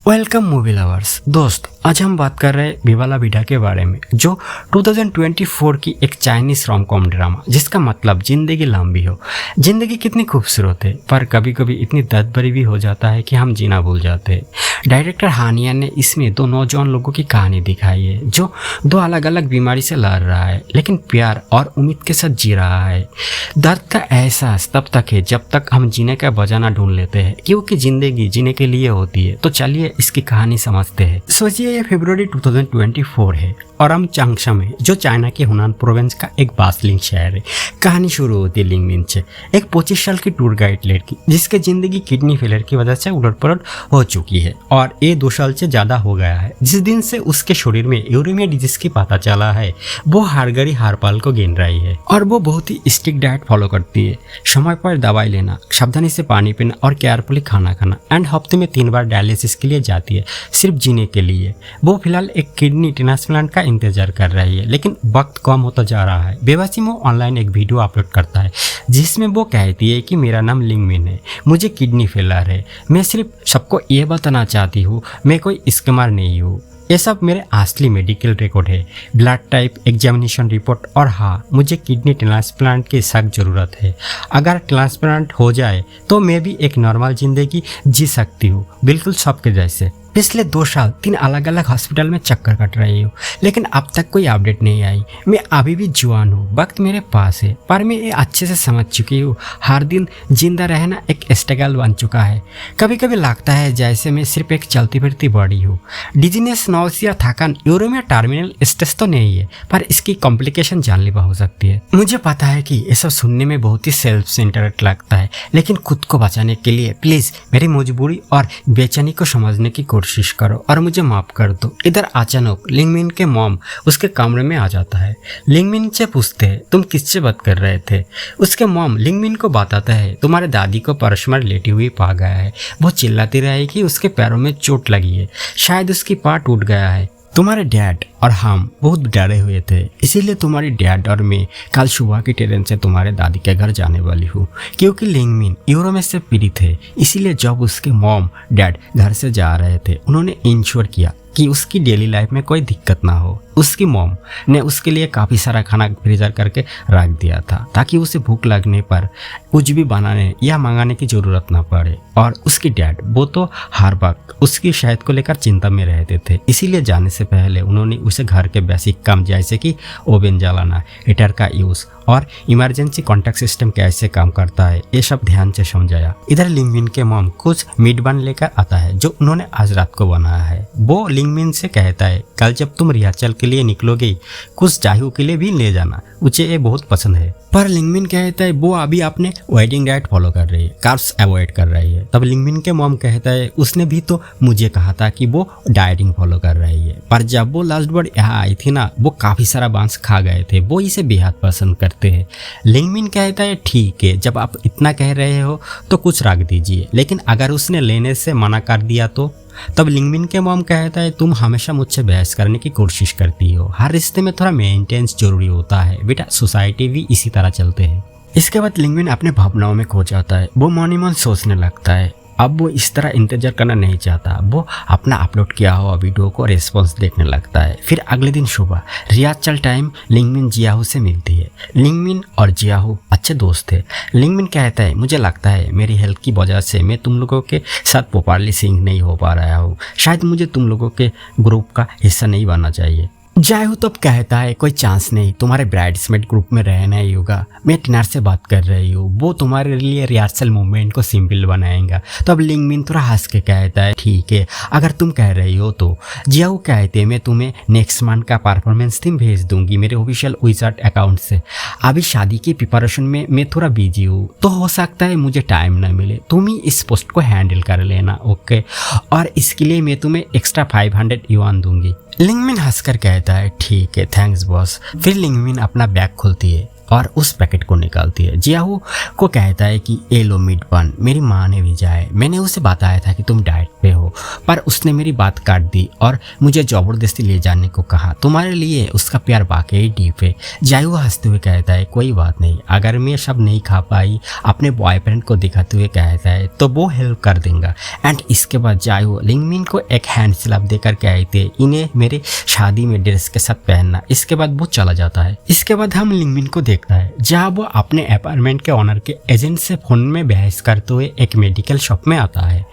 Welcome movie lovers. दोस्त, आज हम बात कर रहे हैं विवाला विदा के बारे में, जो 2024 की एक चाइनीज रोम कॉम ड्रामा जिसका मतलब जिंदगी लंबी हो। जिंदगी कितनी खूबसूरत है, पर कभी कभी इतनी दर्द भरी भी हो जाता है कि हम जीना भूल जाते हैं। डायरेक्टर हानिया ने इसमें दो नौजवान लोगों की कहानी दिखाई है जो दो अलग अलग बीमारी से लड़ रहा है, लेकिन प्यार और उम्मीद के साथ जी रहा है। दर्द का एहसास तब तक है जब तक हम जीने का बजाना ढूंढ लेते हैं, क्योंकि जिंदगी जीने के लिए होती है। तो चलिए इसकी कहानी समझते हैं। सोचिए ये फरवरी 2024 है और हम चांगशा में, जो चाइना के हुनान प्रोविंस का एक बासलिंग शहर है। कहानी शुरू होती है लिंगमिन से, एक 25 साल की टूर गाइड लड़की जिसके जिंदगी किडनी फेलियर की वजह से उलट-पलट हो चुकी है और ये 2 साल से ज्यादा हो गया है। जिस दिन से उसके शरीर में यूरेमिया डिजीज की पता चला है, वो हर घड़ी हर पल को गिन रही है और वो बहुत ही स्ट्रिक्ट डाइट फॉलो करती है। समय पर दवाई लेना, सावधानी से पानी पीना और केयरफुली खाना खाना, एंड हफ्ते में 3 बार डायलिसिस के लिए जाती है, सिर्फ जीने के लिए। वो फिलहाल एक किडनी ट्रांसप्लांट का इंतजार कर रही है, लेकिन वक्त कम होता जा रहा है। बेवसी में ऑनलाइन एक वीडियो अपलोड करता है जिसमें वो कहती है कि मेरा नाम लिंगमिन है, मुझे किडनी फेलियर है, मैं सिर्फ सबको ये बताना चाहती हूँ मैं कोई स्कैमर नहीं हूँ। ये सब मेरे असली मेडिकल रिकॉर्ड है, ब्लड टाइप, एग्जामिनेशन रिपोर्ट, और हाँ, मुझे किडनी ट्रांसप्लांट की सख्त ज़रूरत है। अगर ट्रांसप्लांट हो जाए तो मैं भी एक नॉर्मल ज़िंदगी जी सकती हूँ, बिल्कुल सबके जैसे। पिछले 2 साल 3 अलग अलग हॉस्पिटल में चक्कर कट रही हूँ, लेकिन अब तक कोई अपडेट नहीं आई। मैं अभी भी जवान हूँ, वक्त मेरे पास है, पर मैं ये अच्छे से समझ चुकी हूँ हर दिन जिंदा रहना एक स्ट्रगल बन चुका है। कभी कभी लगता है जैसे मैं सिर्फ एक चलती फिरती बॉडी हूँ। डिजीनेस, नौसिया, थकान, यूरेमिया टर्मिनल स्टेज तो नहीं है, पर इसकी कॉम्प्लिकेशन जानलेवा हो सकती है। मुझे पता है कि ये सब सुनने में बहुत ही सेल्फ सेंटर्ड लगता है, लेकिन खुद को बचाने के लिए प्लीज़ मेरी मजबूरी और बेचैनी को समझने की कोशिश करो और मुझे माफ कर दो। इधर अचानक लिंगमिन के मॉम उसके कमरे में आ जाता है। लिंगमिन से पूछते हैं तुम किससे बात कर रहे थे। उसके मॉम लिंगमिन को बताता है तुम्हारे दादी को परसमर लेटी हुई पा गया है। वो चिल्लाती रही कि उसके पैरों में चोट लगी है, शायद उसकी पाँव टूट गया है। तुम्हारे डैड और हम बहुत डरे हुए थे, इसीलिए तुम्हारी डैड और मैं कल सुबह की ट्रेन से तुम्हारे दादी के घर जाने वाली हूँ। क्योंकि लिंगमिन यूरोमिया से पीड़ित है, इसीलिए जब उसके मॉम डैड घर से जा रहे थे, उन्होंने इंश्योर किया कि उसकी डेली लाइफ में कोई दिक्कत ना हो। उसकी मॉम ने उसके लिए काफ़ी सारा खाना फ्रीजर करके रख दिया था ताकि उसे भूख लगने पर कुछ भी बनाने या मंगाने की ज़रूरत ना पड़े। और उसकी डैड, वो तो हर वक्त उसकी सेहत को लेकर चिंता में रहते थे, इसीलिए जाने से पहले उन्होंने उसे घर के बेसिक काम जैसे कि ओवन जलाना, हीटर का यूज़ और इमरजेंसी कॉन्टैक्ट सिस्टम कैसे काम करता है, ये सब ध्यान से समझाया। इधर लिंगमिन के मॉम कुछ मीट बन लेकर आता है जो उन्होंने आज रात को बनाया है। वो लिंगमिन से कहता है कल जब तुम रिहर्सल के लिए निकलोगे कुछ जाहू के लिए भी ले जाना, मुझे ये बहुत पसंद है। पर लिंगमिन कहता है वो अभी अपने वेडिंग डाइट फॉलो कर रही है, कार्ब्स अवॉइड कर रही है। तब लिंगमिन के मॉम कहता है उसने भी तो मुझे कहा था कि वो डाइटिंग फॉलो कर रही है, पर जब वो लास्ट बार यहाँ आई थी ना, वो काफ़ी सारा बांस खा गए थे, वो इसे बेहद पसंद करते हैं। लिंगमिन कहता है ठीक है, जब आप इतना कह रहे हो तो कुछ रख दीजिए, लेकिन अगर उसने लेने से मना कर दिया तो। तब लिंगमिन के मॉम कहता है तुम हमेशा मुझसे बहस करने की कोशिश करती हो, हर रिश्ते में थोड़ा मेंटेनेंस जरूरी होता है बेटा, सोसाइटी भी इसी तरह चलते हैं। इसके बाद लिंगमिन अपने भावनाओं में खो जाता है। वो मन ही मन सोचने लगता है अब वो इस तरह इंतजार करना नहीं चाहता। वो अपना अपलोड किया हुआ वीडियो को रिस्पॉन्स देखने लगता है। फिर अगले दिन सुबह रिहर्सल टाइम लिंगमिन जियाहू से मिलती है। लिंगमिन और जियाहू अच्छे दोस्त थे। लिंगमिन कहता है मुझे लगता है मेरी हेल्थ की वजह से मैं तुम लोगों के साथ प्रॉपर्ली सिंक नहीं हो पा रहा हूँ, शायद मुझे तुम लोगों के ग्रुप का हिस्सा नहीं बनना चाहिए। जायहू तब कहता है कोई चांस नहीं, तुम्हारे ब्राइड्समेड ग्रुप में रहना ही होगा। मैं टिनार से बात कर रही हूँ, वो तुम्हारे लिए रिहर्सल मूवमेंट को सिंपल बनाएगा। तब लिंगमिन थोड़ा हंस के कहता है ठीक है, अगर तुम कह रही हो तो। जियाहू कहते हैं मैं तुम्हें नेक्स्ट मंथ का परफॉर्मेंस थीम भेज दूंगी मेरे ऑफिशियल विजार्ड अकाउंट से। अभी शादी की प्रिपरेशन में मैं थोड़ा बिजी हूँ, तो हो सकता है मुझे टाइम ना मिले, तुम ही इस पोस्ट को हैंडल कर लेना, ओके? और इसके लिए मैं तुम्हें एक्स्ट्रा 500 युआन दूंगी। लिंगमिन हंसकर कहता है ठीक है, थैंक्स बॉस। फिर लिंगमिन अपना बैग खोलती है और उस पैकेट को निकालती है। जियाहू को कहता है कि ये लो मीट बन, मेरी माँ ने भेजा है, मैंने उसे बताया था कि तुम डाइट पे हो, पर उसने मेरी बात काट दी और मुझे जबरदस्ती ले जाने को कहा। तुम्हारे लिए उसका प्यार वाकई डीप है। जियाहू हंसते हुए कहता है कोई बात नहीं, अगर मैं सब नहीं खा पाई, अपने बॉयफ्रेंड को दिखाते हुए कहता है तो वो हेल्प कर देगा। एंड इसके बाद जियाहू लिंगमिन को एक हैंड स्लैप देकर कहते हैं इन्हें मेरे शादी में ड्रेस के साथ पहनना। इसके बाद वो चला जाता है। इसके बाद हम लिंगमिन को देखता है जहाँ वो अपने अपार्टमेंट के ऑनर के एजेंट से फोन में बहस करते हुए एक मेडिकल शॉप में आता है,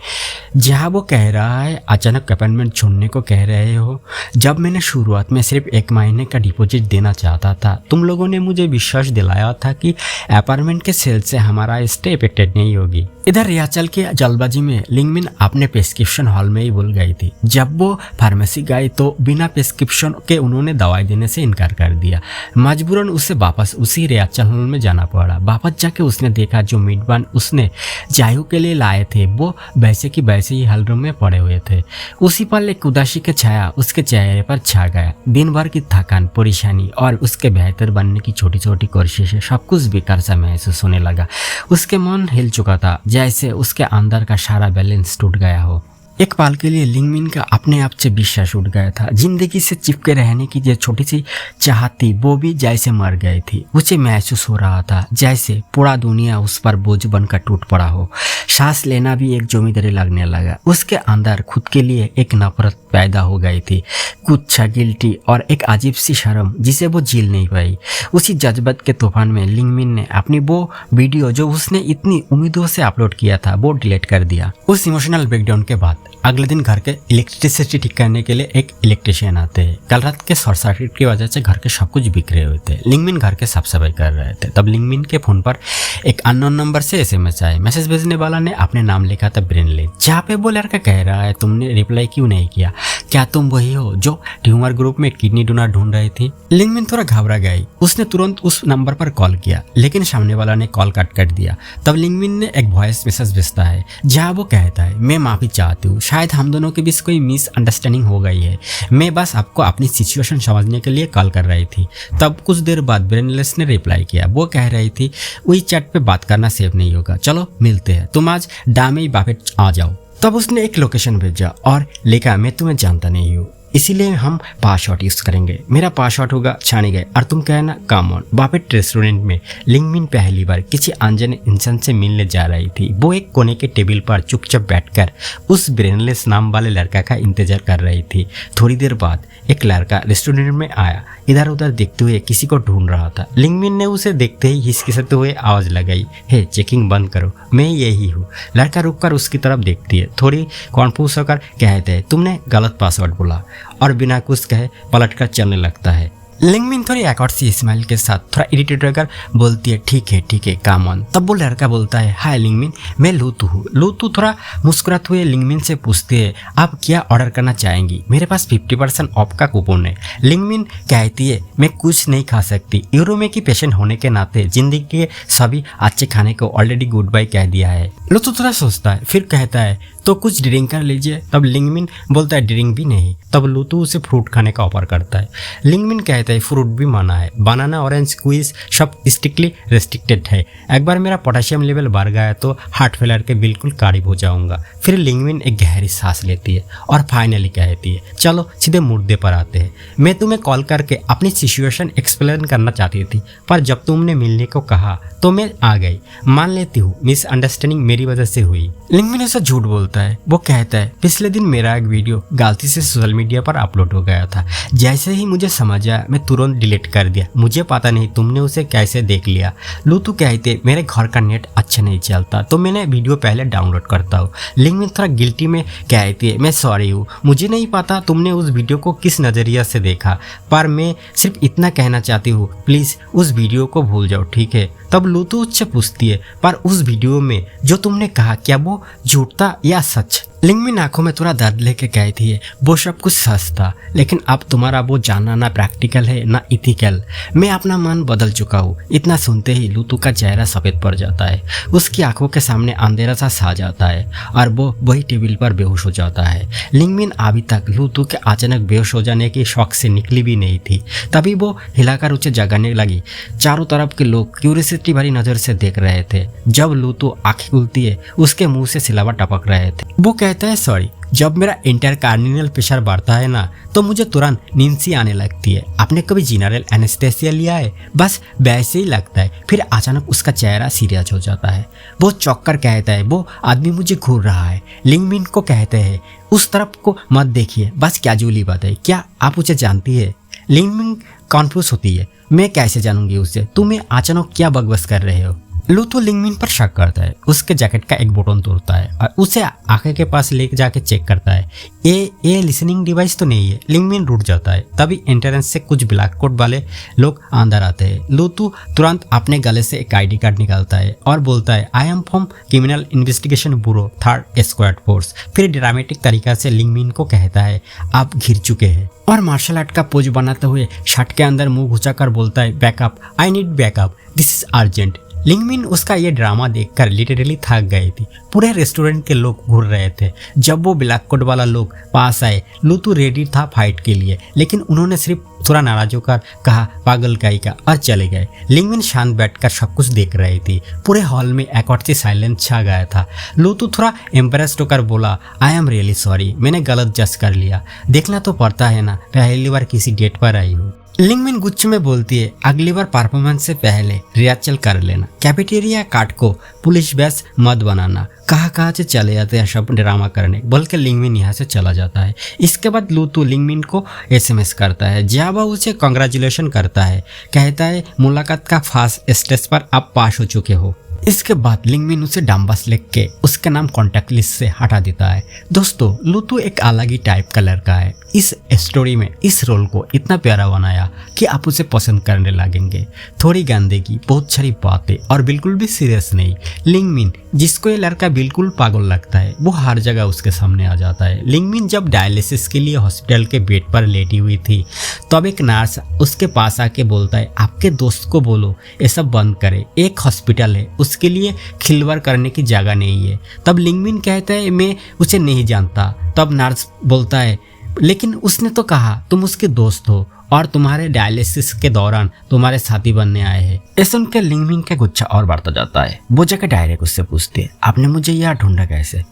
जहाँ वो कह रहा है अचानक अपार्टमेंट छोड़ने को कह रहे हो। जब मैंने शुरुआत में सिर्फ 1 महीने का डिपॉजिट देना चाहता था, तुम लोगों ने मुझे विश्वास दिलाया था कि अपार्टमेंट के सेल से हमारा स्टे इफेक्टेड नहीं होगी। इधर रियाचल के जल्दबाजी में लिंगमिन अपने प्रिस्क्रिप्शन हॉल में ही भूल गई थी। जब वो फार्मेसी गई तो बिना प्रिस्क्रिप्शन के उन्होंने दवाई देने से इनकार कर दिया। मजबूरन उसे वापस उसी रियाचल हॉल में जाना पड़ा। वापस जाके उसने देखा जो मीट बन उसने जियाहू के लिए लाए थे वो वैसे की वैसे ही हॉल रूम में पड़े हुए थे। उसी पल एक उदासी की छाया उसके चेहरे पर छा गया। दिन भर की थकान, परेशानी और उसके बेहतर बनने की छोटी छोटी कोशिशें, सब कुछ बेकार सा महसूस होने लगा। उसके मन हिल चुका था, जैसे उसके अंदर का सारा बैलेंस टूट गया हो। एक पल के लिए लिंगमिन का अपने आप से विश्वास उठ गया था। जिंदगी से चिपके रहने की जो छोटी सी चाहत थी वो भी जैसे मर गई थी। उसे महसूस हो रहा था जैसे पूरा दुनिया उस पर बोझ बनकर टूट पड़ा हो। सांस लेना भी एक जिम्मेदारी लगने लगा। उसके अंदर खुद के लिए एक नफरत पैदा हो गई थी, कुछ गिल्टी और एक अजीब सी शर्म जिसे वो झेल नहीं पाई। उसी जज्बात के तूफान में लिंगमिन ने अपनी वो वीडियो जो उसने इतनी उम्मीदों से अपलोड किया था वो डिलीट कर दिया। उस इमोशनल ब्रेकडाउन के बाद अगले दिन घर के इलेक्ट्रिसिटी ठीक करने के लिए एक इलेक्ट्रिशियन आते हैं। कल रात के शॉर्ट सर्किट की वजह से घर के सब कुछ बिखरे हुए थे। लिंगमिन घर के साफ सफाई कर रहे थे। तब लिंगमिन के फोन पर एक अननोन नंबर से SMS आए। मैसेज भेजने वाला ने अपने नाम लिखा था ब्रेनलेस, जहाँ पे वो लड़का कह रहा है तुमने रिप्लाई क्यों नहीं किया, क्या तुम वही हो जो ट्यूमर ग्रुप में किडनी डोनर ढूंढ रही थी। लिंगमिन थोड़ा घबरा गई। उसने तुरंत उस नंबर पर कॉल किया, लेकिन सामने वाला ने कॉल कट कर दिया। तब लिंगमिन ने एक वॉइस मैसेज भेजता है जहाँ वो कहता है मैं माफी चाहती हूँ, शायद हम दोनों के बीच कोई मिसअंडरस्टैंडिंग हो गई है, मैं बस आपको अपनी सिचुएशन समझने के लिए कॉल कर रही थी। तब कुछ देर बाद ब्रेनलेस ने रिप्लाई किया। वो कह रही थी वही चैट पे बात करना सेफ नहीं होगा, चलो मिलते हैं, तुम आज डामे बापेट आ जाओ। तब उसने एक लोकेशन भेजा और लिखा मैं तुम्हें जानता नहीं हूँ, इसीलिए हम पासवर्ड यूज करेंगे। मेरा पासवर्ड होगा छानी गए और तुम कहना कम ऑन। बापेट रेस्टोरेंट में लिंगमिन पहली बार किसी अनजाने इंसान से मिलने जा रही थी। वो एक कोने के टेबल पर चुपचाप बैठकर उस ब्रेनलेस नाम वाले लड़का का इंतजार कर रही थी। थोड़ी देर बाद एक लड़का रेस्टोरेंट में आया, इधर उधर देखते हुए किसी को ढूंढ रहा था। लिंगमिन ने उसे देखते ही हिचकिचाते हुए आवाज लगाई, हे चेकिंग बंद करो, मैं यही हूँ। लड़का रुककर उसकी तरफ देखती है, थोड़ी कॉन्फ्यूज होकर कहते हैं तुमने गलत पासवर्ड बोला, और बिना कुछ कहे पलटकर चलने लगता है। लिंगमिन थोड़ी एक्वर्ड सी स्माइल के साथ थोड़ा इरिटेट होकर बोलती है ठीक है काम ऑन। तब वो लड़का बोलता है हाय लिंगमिन, मैं लूतू हूँ। लूतू थोड़ा मुस्कुराते हुए लिंगमिन से पूछते हैं आप क्या ऑर्डर करना चाहेंगी, मेरे पास 50% ऑफ का कूपन है। लिंगमिन कहती है मैं कुछ नहीं खा सकती, यूरोमे की पेशेंट होने के नाते जिंदगी के सभी अच्छे खाने को ऑलरेडी गुड बाय कह दिया है। लूतू थोड़ा सोचता है, फिर कहता है तो कुछ ड्रिंक कर लीजिए। तब लिंगमिन बोलता है ड्रिंक भी नहीं। तब लूतू उसे फ्रूट खाने का ऑफर करता है। लिंगमिन कहता है फ्रूट भी मना है, बनाना ऑरेंज क्विज सब स्ट्रिक्टली रेस्ट्रिक्टेड है। एक बार मेरा पोटेशियम लेवल बढ़ गया तो हार्ट फेलियर के बिल्कुल करीब हो जाऊंगा। फिर लिंगमिन एक गहरी सांस लेती है और फाइनली कहती है चलो सीधे मुद्दे पर आते हैं, मैं तुम्हें कॉल करके अपनी सिचुएशन एक्सप्लेन करना चाहती थी, पर जब तुमने मिलने को कहा तो मैं आ गई। मान लेती हूँ मिसअंडरस्टैंडिंग मेरी वजह से हुई। लिंगमिन ऐसा झूठ बोलता है। वो कहता है पिछले दिन मेरा एक वीडियो गलती से सोशल मीडिया पर अपलोड हो गया था, जैसे ही मुझे समझ आया मैं तुरंत डिलीट कर दिया, मुझे पता नहीं तुमने उसे कैसे देख लिया। लूतू कहते मेरे घर का नेट अच्छा नहीं चलता तो मैंने वीडियो पहले डाउनलोड करता हूँ। लिंगमिन थोड़ा गिल्टी में कहती है मैं सॉरी हूँ, मुझे नहीं पता तुमने उस वीडियो को किस नज़रिया से देखा, पर मैं सिर्फ इतना कहना चाहती हूँ प्लीज़ उस वीडियो को भूल जाओ ठीक है। तब लूतू उससे पूछती है पर उस वीडियो में जो तुमने कहा क्या वो झूठ था या सच। लिंगमिन आंखों में थोड़ा दर्द लेके गई थी, वो सब कुछ सच था, लेकिन अब तुम्हारा वो जानना ना प्रैक्टिकल है ना इथिकल। मैं अपना मन बदल चुका हूँ। इतना सुनते ही लूतू का चेहरा सफेद पड़ जाता है, उसकी आंखों के सामने अंधेरा सा छा जाता है और वो वही टेबल पर बेहोश हो जाता है। लिंगमिन अभी तक लूतू के अचानक बेहोश हो जाने की शौक से निकली भी नहीं थी। तभी वो हिलाकर उसे जगाने लगी। चारों तरफ के लोग क्यूरियोसिटी भरी नजर से देख रहे थे। जब लूतू आंखें खुलती है, उसके मुंह से सिलावा टपक रहे थे। वो कहता है, सॉरी, जब मेरा इंटरकार्नियल प्रेशर बढ़ता है ना, तो मुझे तुरंत नींद सी आने लगती है। आपने कभी जनरल एनेस्थेसिया लिया है? बस वैसे ही लगता है। फिर अचानक उसका चेहरा सीरियस हो जाता है। वो चौंक कर कहता है, वो आदमी मुझे घूर रहा है। लिंगमिन को कहते हैं, उस तरफ को मत देखिए, बस कैजुअली बात है। क्या आप उसे जानती है? लिंगमिन कॉन्फ्यूज होती है, मैं कैसे जानूंगी उसे? तुम्हें अचानक क्या बकवास कर रहे हो? लूतू लिंगमिन पर शक करता है, उसके जैकेट का एक बटन तोड़ता है और उसे आंखें के पास लेके जाके चेक करता है। ये लिसनिंग डिवाइस तो नहीं है। लिंगमिन रुक जाता है। तभी एंट्रेंस से कुछ ब्लैक कोट वाले लोग अंदर आते हैं। लूतू तुरंत अपने गले से एक आईडी कार्ड निकालता है और बोलता है, I am from criminal investigation bureau 3rd squad force. फिर ड्रामेटिक तरीका से लिंगमिन को कहता है, आप घिर चुके हैं, और मार्शल आर्ट का पोज बनाते हुए शर्ट के अंदर मुंह घुसाकर बोलता है, backup, I need backup, this is urgent. लिंगमिन उसका ये ड्रामा देखकर लिटरली थक गई थी। पूरे रेस्टोरेंट के लोग घूर रहे थे। जब वो ब्लैक कोट वाला लोग पास आए, लूतू रेडी था फाइट के लिए, लेकिन उन्होंने सिर्फ थोड़ा नाराज होकर कहा, पागल काई का, और चले गए। लिंगमिन शांत बैठकर सब कुछ देख रही थी। पूरे हॉल में एक सी साइलेंस छा गया था। लूतू थोड़ा एम्प्रेस्ड होकर बोला, आई एम रियली सॉरी, मैंने गलत जज कर लिया। देखना तो पड़ता है ना, पहली बार किसी डेट पर आई हूँ। लिंगमिन गुस्से में बोलती है, अगली बार परफॉर्मेंस से पहले रिहर्सल कर लेना। कैफेटेरिया कार्ड को पुलिस बैच मत बनाना। कहाँ से चले जाते हैं सब ड्रामा करने, बल्कि लिंगमिन यहाँ से चला जाता है। इसके बाद लूतू लिंगमिन को SMS करता है, जहाँ वह उसे कॉन्ग्रेचुलेशन करता है, कहता है मुलाकात का फर्स्ट स्टेज पर आप पास हो चुके हो। इसके बाद लिंगमिन उसे डम्बस लिख के उसके नाम कॉन्टैक्ट लिस्ट से हटा देता है। दोस्तों, लूतू एक अलग ही टाइप का लड़का है। इस स्टोरी में इस रोल को इतना प्यारा बनाया कि आप उसे पसंद करने लगेंगे। थोड़ी गंदगी, बहुत सारी बातें और बिल्कुल भी सीरियस नहीं। लिंगमिन, जिसको ये लड़का बिल्कुल पागल लगता है, वो हर जगह उसके सामने आ जाता है। लिंगमिन जब डायलिसिस के लिए हॉस्पिटल के बेड पर लेटी हुई थी, तब एक नर्स उसके पास आके बोलता है, आपके दोस्त को बोलो ये सब बंद करे, एक हॉस्पिटल है, उसके लिए खिलवाड़ करने की जगह नहीं है। तब लिंगमिन कहता है, मैं उसे नहीं जानता। तब नर्स बोलता है, लेकिन उसने तो कहा तुम उसके दोस्त हो और तुम्हारे डायलिसिस के दौरान तुम्हारे साथी बनने आए हैं। ये सुनकर लिंगमिन का गुस्सा और बढ़ता जाता है। वो जाकर डायरेक्ट उससे पूछती है, आपने मुझे यहाँ ढूंढा कैसे?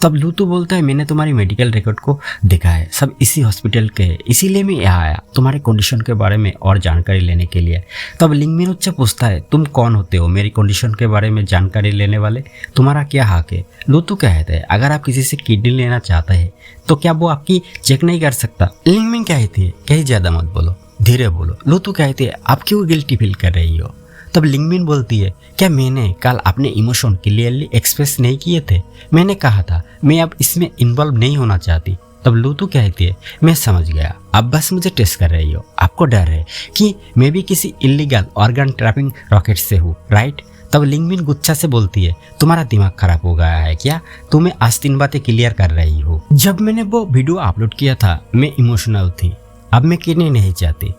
तब लूतू बोलता है, मैंने तुम्हारी मेडिकल रिकॉर्ड को देखा है, सब इसी हॉस्पिटल के है, इसीलिए मैं यहाँ आया तुम्हारे कंडीशन के बारे में और जानकारी लेने के लिए। तब लिंगमिन उससे पूछता है, तुम कौन होते हो मेरी कंडीशन के बारे में जानकारी लेने वाले? तुम्हारा क्या हक है? लूतू कहते हैं, अगर आप किसी से किडनी लेना चाहते हैं तो क्या वो आपकी चेक नहीं कर सकता? लिंगमिन कहती है, कहीं ज्यादा मत बोलो, धीरे बोलो। लूतू कहती है, आप क्यों गिल्टी फील कर रही हो? तब लिंगमिन बोलती है, क्या मैंने कल अपने इमोशन क्लियरली एक्सप्रेस नहीं किए थे? मैंने कहा था मैं अब इसमें इन्वॉल्व नहीं होना चाहती। तब लूतू कहती है, मैं समझ गया, अब बस मुझे टेस्ट कर रही हो। आपको डर है कि मैं भी किसी इलीगल ऑर्गन ट्रैपिंग रॉकेट से हूँ, राइट? तब लिंगमिन गुस्सा से बोलती है, तुम्हारा दिमाग खराब हो गया है क्या? तुम्हें आज 3 बातें क्लियर कर रही हो। जब मैंने वो वीडियो अपलोड किया था, मैं इमोशनल थी। अब मैं किडनी नहीं चाहती।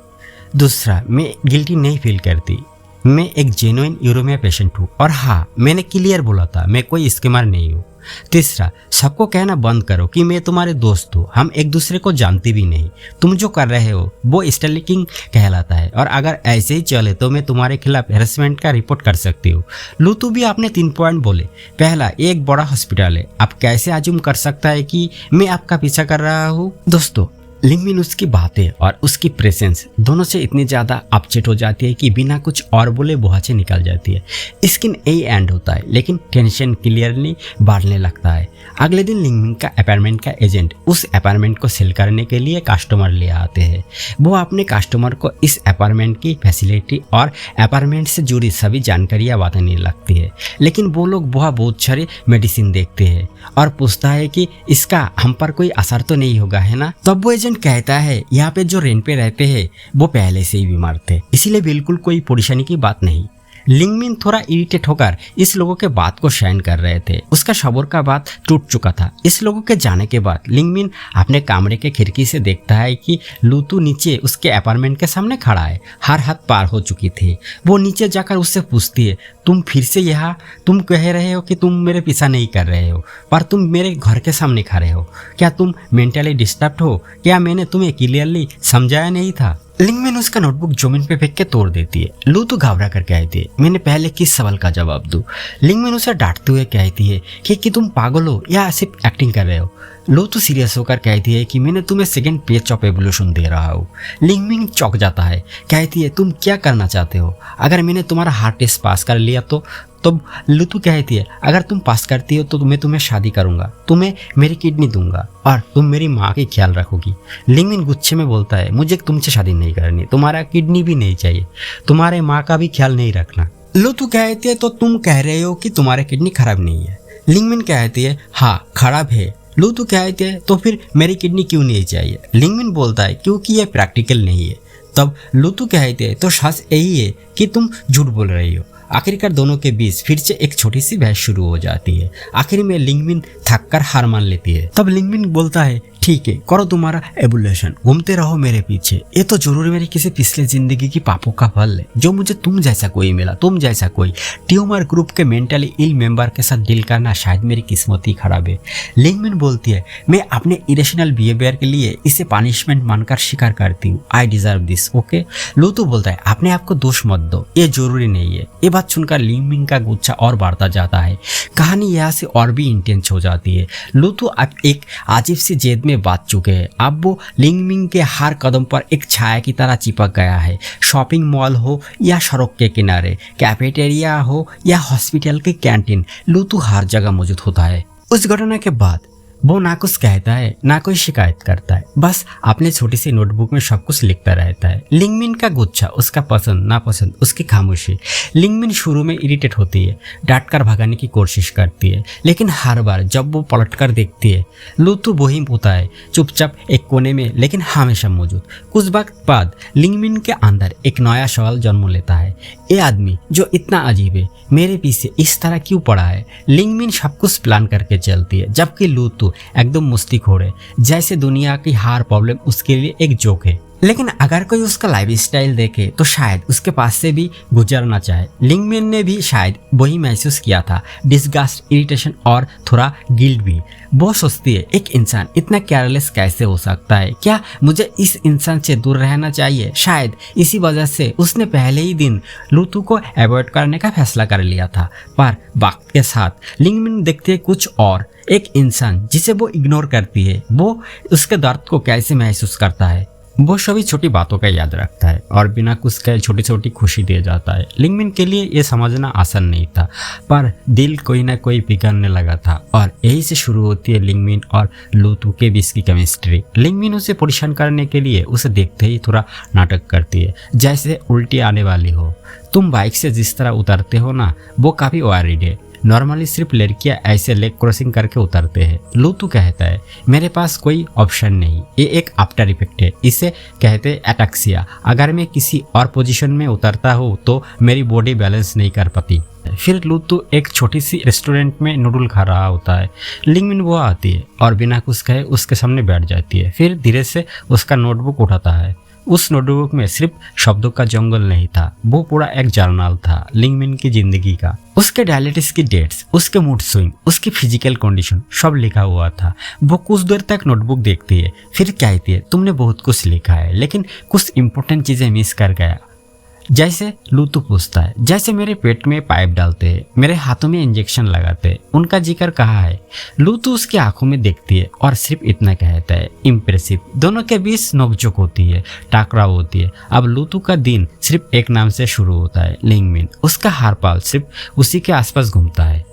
दूसरा, मैं गिल्टी नहीं फील करती। मैं एक जेन्युइन यूरोमिया पेशेंट हूँ, और हाँ, मैंने क्लियर बोला था, मैं कोई स्कैमर नहीं हूँ। तीसरा, सबको कहना बंद करो कि मैं तुम्हारे दोस्त हूँ, हम एक दूसरे को जानते भी नहीं। तुम जो कर रहे हो वो स्टैलिकिंग कहलाता है, और अगर ऐसे ही चले तो मैं तुम्हारे खिलाफ हैरेसमेंट का रिपोर्ट कर सकती हूँ। लूतू भी आपने 3 पॉइंट बोले। पहला, एक बड़ा हॉस्पिटल है, आप कैसे अज्यूम कर सकता है कि मैं आपका पीछा कर रहा हूँ? दोस्तों, लिंगमिन उसकी बातें और उसकी प्रेजेंस दोनों से इतनी ज़्यादा अपसेट हो जाती है कि बिना कुछ और बोले वहाँ से निकल जाती है। स्किन ए एंड होता है, लेकिन टेंशन क्लियरली बढ़ने लगता है। अगले दिन लिंगमिन का अपार्टमेंट का एजेंट उस अपार्टमेंट को सेल करने के लिए कस्टमर ले आते हैं। वो अपने कस्टमर को इस अपार्टमेंट की फैसिलिटी और अपार्टमेंट से जुड़ी सभी जानकारियाँ बताने लगती है, लेकिन वो लोग वहाँ बहुत सारे मेडिसिन देखते हैं और पूछता है कि इसका हम पर कोई असर तो नहीं होगा, है ना? तब वो एजेंट कहता है, यहाँ पे जो रेंट पे रहते हैं वो पहले से ही बीमार थे, इसीलिए बिल्कुल कोई परेशानी की बात नहीं। लिंगमिन थोड़ा इरिटेट होकर इस लोगों के बात को सहन कर रहे थे। उसका सब्र का बात टूट चुका था। इस लोगों के जाने के बाद लिंगमिन अपने कमरे के खिड़की से देखता है कि लूतू नीचे उसके अपार्टमेंट के सामने खड़ा है। हर हद पार हो चुकी थी। वो नीचे जाकर उससे पूछती है, तुम फिर से यहाँ? तुम कह रहे हो कि तुम मेरे पीछा नहीं कर रहे हो, पर तुम मेरे घर के सामने खड़े हो। क्या तुम मेंटली डिस्टर्ब हो? क्या मैंने तुम्हें क्लियरली समझाया नहीं था? लिंगमिन उसका नोटबुक जमीन पे फेंक के तोड़ देती है। लूतू घबरा कर कहती है, मैंने पहले किस सवाल का जवाब दूं? लिंगमिन उसे डांटते हुए कहती है कि तुम पागल हो या सिर्फ एक्टिंग कर रहे हो? लूतू सीरियस होकर कहती है कि मैंने तुम्हें सेकंड पेज ऑफ एवोल्यूशन दे रहा हूँ। लिंगमिन चौंक जाता है, कहती है, तुम क्या करना चाहते हो? अगर मैंने तुम्हारा हार्ट टेस्ट पास कर लिया तो लूतू कहती है, अगर तुम पास करती हो तो मैं तुम्हें शादी करूंगा, तुम्हें मेरी किडनी दूंगा और तुम मेरी माँ की ख्याल रखोगी। लिंगमिन गुस्से में बोलता है, मुझे तुमसे शादी नहीं करनी, तुम्हारा किडनी भी नहीं चाहिए, तुम्हारे माँ का भी ख्याल नहीं रखना। लूतू कहती है, तो तुम कह रहे हो कि तुम्हारी किडनी खराब नहीं है? लिंगमिन कहती है, हाँ खराब है। लूतू कहते हैं, तो फिर मेरी किडनी क्यों नहीं चाहिए? लिंगमिन बोलता है, क्योंकि यह प्रैक्टिकल नहीं है। तब लूतू कहते हैं, तो सच यही है कि तुम झूठ बोल रही हो। आखिरकार दोनों के बीच फिर से एक छोटी सी बहस शुरू हो जाती है। आखिर में लिंगमिन थककर हार मान लेती है। तब लिंगमिन बोलता है, ठीक है, करो तुम्हारा एवोल्यूशन, घूमते रहो मेरे पीछे। ये तो जरूर मेरी किसी पिछले जिंदगी की पापों का फल है जो मुझे तुम जैसा कोई मिला, तुम जैसा कोई ट्यूमर ग्रुप के मेंटली इल मेंबर के साथ डील करना शायद मेरी किस्मत ही खराब है। लिंगमिन बोलती है, मैं अपने इरेशनल बिहेवियर के लिए इसे पनिशमेंट मानकर स्वीकार करती हूँ। I deserve this, okay. लूतू बोलता है, अपने आप को दोष मत दो, ये जरूरी नहीं है। ये बात सुनकर लिंगमिन का गुस्सा और बढ़ता जाता है। कहानी यहाँ से और भी इंटेंस हो जाती है। लूतू अब एक अजीब सी जेद में बात चुके हैं। अब वो लिंगमिन के हर कदम पर एक छाया की तरह चिपक गया है। शॉपिंग मॉल हो या सड़क के किनारे, कैफेटेरिया हो या हॉस्पिटल की कैंटीन, लूतू हर जगह मौजूद होता है। उस घटना के बाद वो ना कुछ कहता है ना कोई शिकायत करता है, बस अपने छोटी सी नोटबुक में सब कुछ लिखता रहता है। लिंगमिन का गुस्सा, उसका पसंद नापसंद, उसकी खामोशी। लिंगमिन शुरू में इरिटेट होती है, डांट कर भगाने की कोशिश करती है, लेकिन हर बार जब वो पलट कर देखती है, लूतू वही होता है, चुपचाप एक कोने में, लेकिन हमेशा मौजूद। कुछ वक्त बाद लिंगमिन के अंदर एक नया सवाल जन्म लेता है, ये आदमी जो इतना अजीब है मेरे पीछे इस तरह क्यों पड़ा है? लिंगमिन सब कुछ प्लान करके चलती है, जबकि लूतू एकदम मुस्तिखोर है, जैसे दुनिया की हर प्रॉब्लम उसके लिए एक जोक है। लेकिन अगर कोई उसका लाइफ स्टाइल देखे तो शायद उसके पास से भी गुजरना चाहे। लिंगमिन ने भी शायद वही महसूस किया था, डिस्गस्ट, इरिटेशन और थोड़ा गिल्ट भी। वो सोचती है, एक इंसान इतना केयरलेस कैसे हो सकता है? क्या मुझे इस इंसान से दूर रहना चाहिए? शायद इसी वजह से उसने पहले ही दिन लूतू को अवॉइड करने का फैसला कर लिया था। पर वक्त के साथ लिंगमिन देखती है कुछ और, एक इंसान जिसे वो इग्नोर करती है, वो उसके दर्द को कैसे महसूस करता है। वो सभी छोटी बातों का याद रखता है और बिना कुछ कहे छोटी छोटी खुशी दे जाता है। लिंगमिन के लिए ये समझना आसान नहीं था, पर दिल कोई ना कोई पिघलने लगा था और यही से शुरू होती है लिंगमिन और लूतू के बीच की केमिस्ट्री। लिंगमिन उसे परेशान करने के लिए उसे देखते ही थोड़ा नाटक करती है, जैसे उल्टी आने वाली हो। तुम बाइक से जिस तरह उतरते हो ना, वो काफ़ी वारिड है। नॉर्मली सिर्फ लड़कियां ऐसे लेग क्रॉसिंग करके उतरते हैं। लूतू कहता है, मेरे पास कोई ऑप्शन नहीं, ये एक आफ्टर इफेक्ट है, इसे कहते हैं एटैक्सिया। अगर मैं किसी और पोजीशन में उतरता हूँ तो मेरी बॉडी बैलेंस नहीं कर पाती। फिर लूतू एक छोटी सी रेस्टोरेंट में नूडल खा रहा होता है। लिंगमिन वो आती है और बिना कुछ कहे उसके सामने बैठ जाती है। फिर धीरे से उसका नोटबुक उठाता है। उस नोटबुक में सिर्फ शब्दों का जंगल नहीं था, वो पूरा एक जर्नल था लिंगमिन की जिंदगी का। उसके डायलिटिस की डेट्स, उसके मूड स्विंग, उसकी फिजिकल कंडीशन सब लिखा हुआ था। वो कुछ देर तक नोटबुक देखती है, फिर कहती है, तुमने बहुत कुछ लिखा है लेकिन कुछ इंपॉर्टेंट चीजें मिस कर गया। जैसे लूतू पूछता है, जैसे मेरे पेट में पाइप डालते हैं, मेरे हाथों में इंजेक्शन लगाते हैं, उनका जिक्र कहाँ है? लूतू उसकी आंखों में देखती है और सिर्फ इतना कहता है, इम्प्रेसिव। दोनों के बीच नोकझोंक होती है, टकराव होती है। अब लूतू का दिन सिर्फ एक नाम से शुरू होता है, लिंगमिन। उसका हर पल सिर्फ उसी के आसपास घूमता है।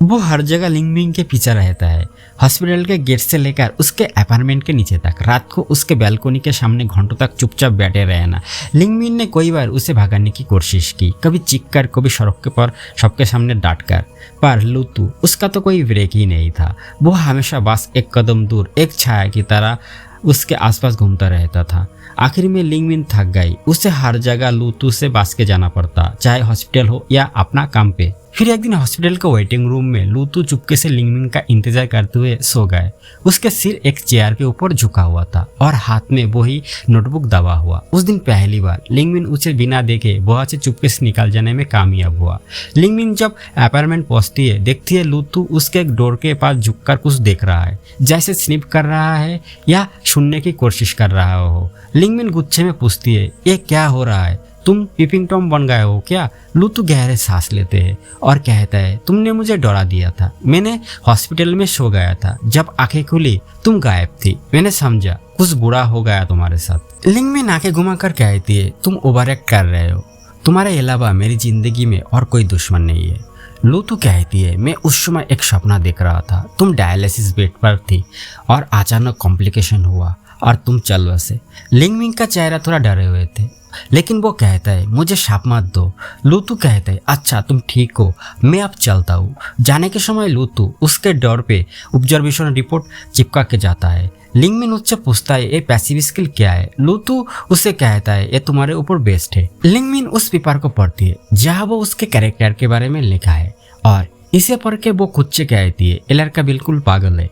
वो हर जगह लिंगमिन के पीछे रहता है, हॉस्पिटल के गेट से लेकर उसके अपार्टमेंट के नीचे तक। रात को उसके बैल्कोनी के सामने घंटों तक चुपचाप बैठे रहना। लिंगमिन ने कई बार उसे भगाने की कोशिश की, कभी चीख कर, कभी सड़क के पर सबके सामने डांट कर, पर लूतू, उसका तो कोई ब्रेक ही नहीं था। वो हमेशा बस एक कदम दूर, एक छाया की तरह उसके आसपास घूमता रहता था। आखिर में लिंगमिन थक गई। उसे हर जगह लूतू से बच के जाना पड़ता, चाहे हॉस्पिटल हो या अपना काम पे। फिर एक दिन हॉस्पिटल के वेटिंग रूम में लूतू चुपके से लिंगमिन का इंतजार करते हुए सो गए। उसके सिर एक चेयर के ऊपर झुका हुआ था और हाथ में वही नोटबुक दबा हुआ। उस दिन पहली बार लिंगमिन उसे बिना देखे वहां से चुपके से निकल जाने में कामयाब हुआ। लिंगमिन जब अपार्टमेंट पहुंचती है, देखती है लूतू उसके एक डोर के पास झुककर कुछ देख रहा है, जैसे स्निप कर रहा है या सुनने की कोशिश कर रहा हो। लिंगमिन गुस्से में पूछती है, ये क्या हो रहा है? तुम पीपिंग टॉम बन गए हो क्या? लूतू गहरे सांस लेते हैं और कहता है, तुमने मुझे डरा दिया था। मैंने हॉस्पिटल में सो गया था। जब आंखें खुली तुम गायब थी। मैंने समझा कुछ बुरा हो गया तुम्हारे साथ। लिंगमिन आंखें घुमाकर कहती है, तुम ओवर एक्ट कर रहे हो। तुम्हारे अलावा मेरी जिंदगी में और कोई दुश्मन नहीं है। लूतू कहती है, मैं उस समय एक सपना देख रहा था। तुम डायलिसिस बेड पर थी और अचानक कॉम्प्लिकेशन हुआ और तुम चल बसे। लिंगमिन का चेहरा थोड़ा डरे हुए थे, लेकिन वो कहता है, मुझे शाप मत दो। लूतू कहता है, अच्छा तुम ठीक हो, मैं अब चलता हूँ। जाने के समय लूतू उसके डोर पे ऑब्जर्वेशन रिपोर्ट चिपका के जाता है। लिंगमिन उससे पूछता है, ये पैसिव स्किल क्या है? लूतू उसे कहता है, ये तुम्हारे ऊपर बेस्ड है। लिंगमिन उस पेपर को पढ़ती है जहाँ वो उसके कैरेक्टर के बारे में लिखा है और इसे पढ़ के वो खुद से कहती है, ये लड़का बिल्कुल पागल है।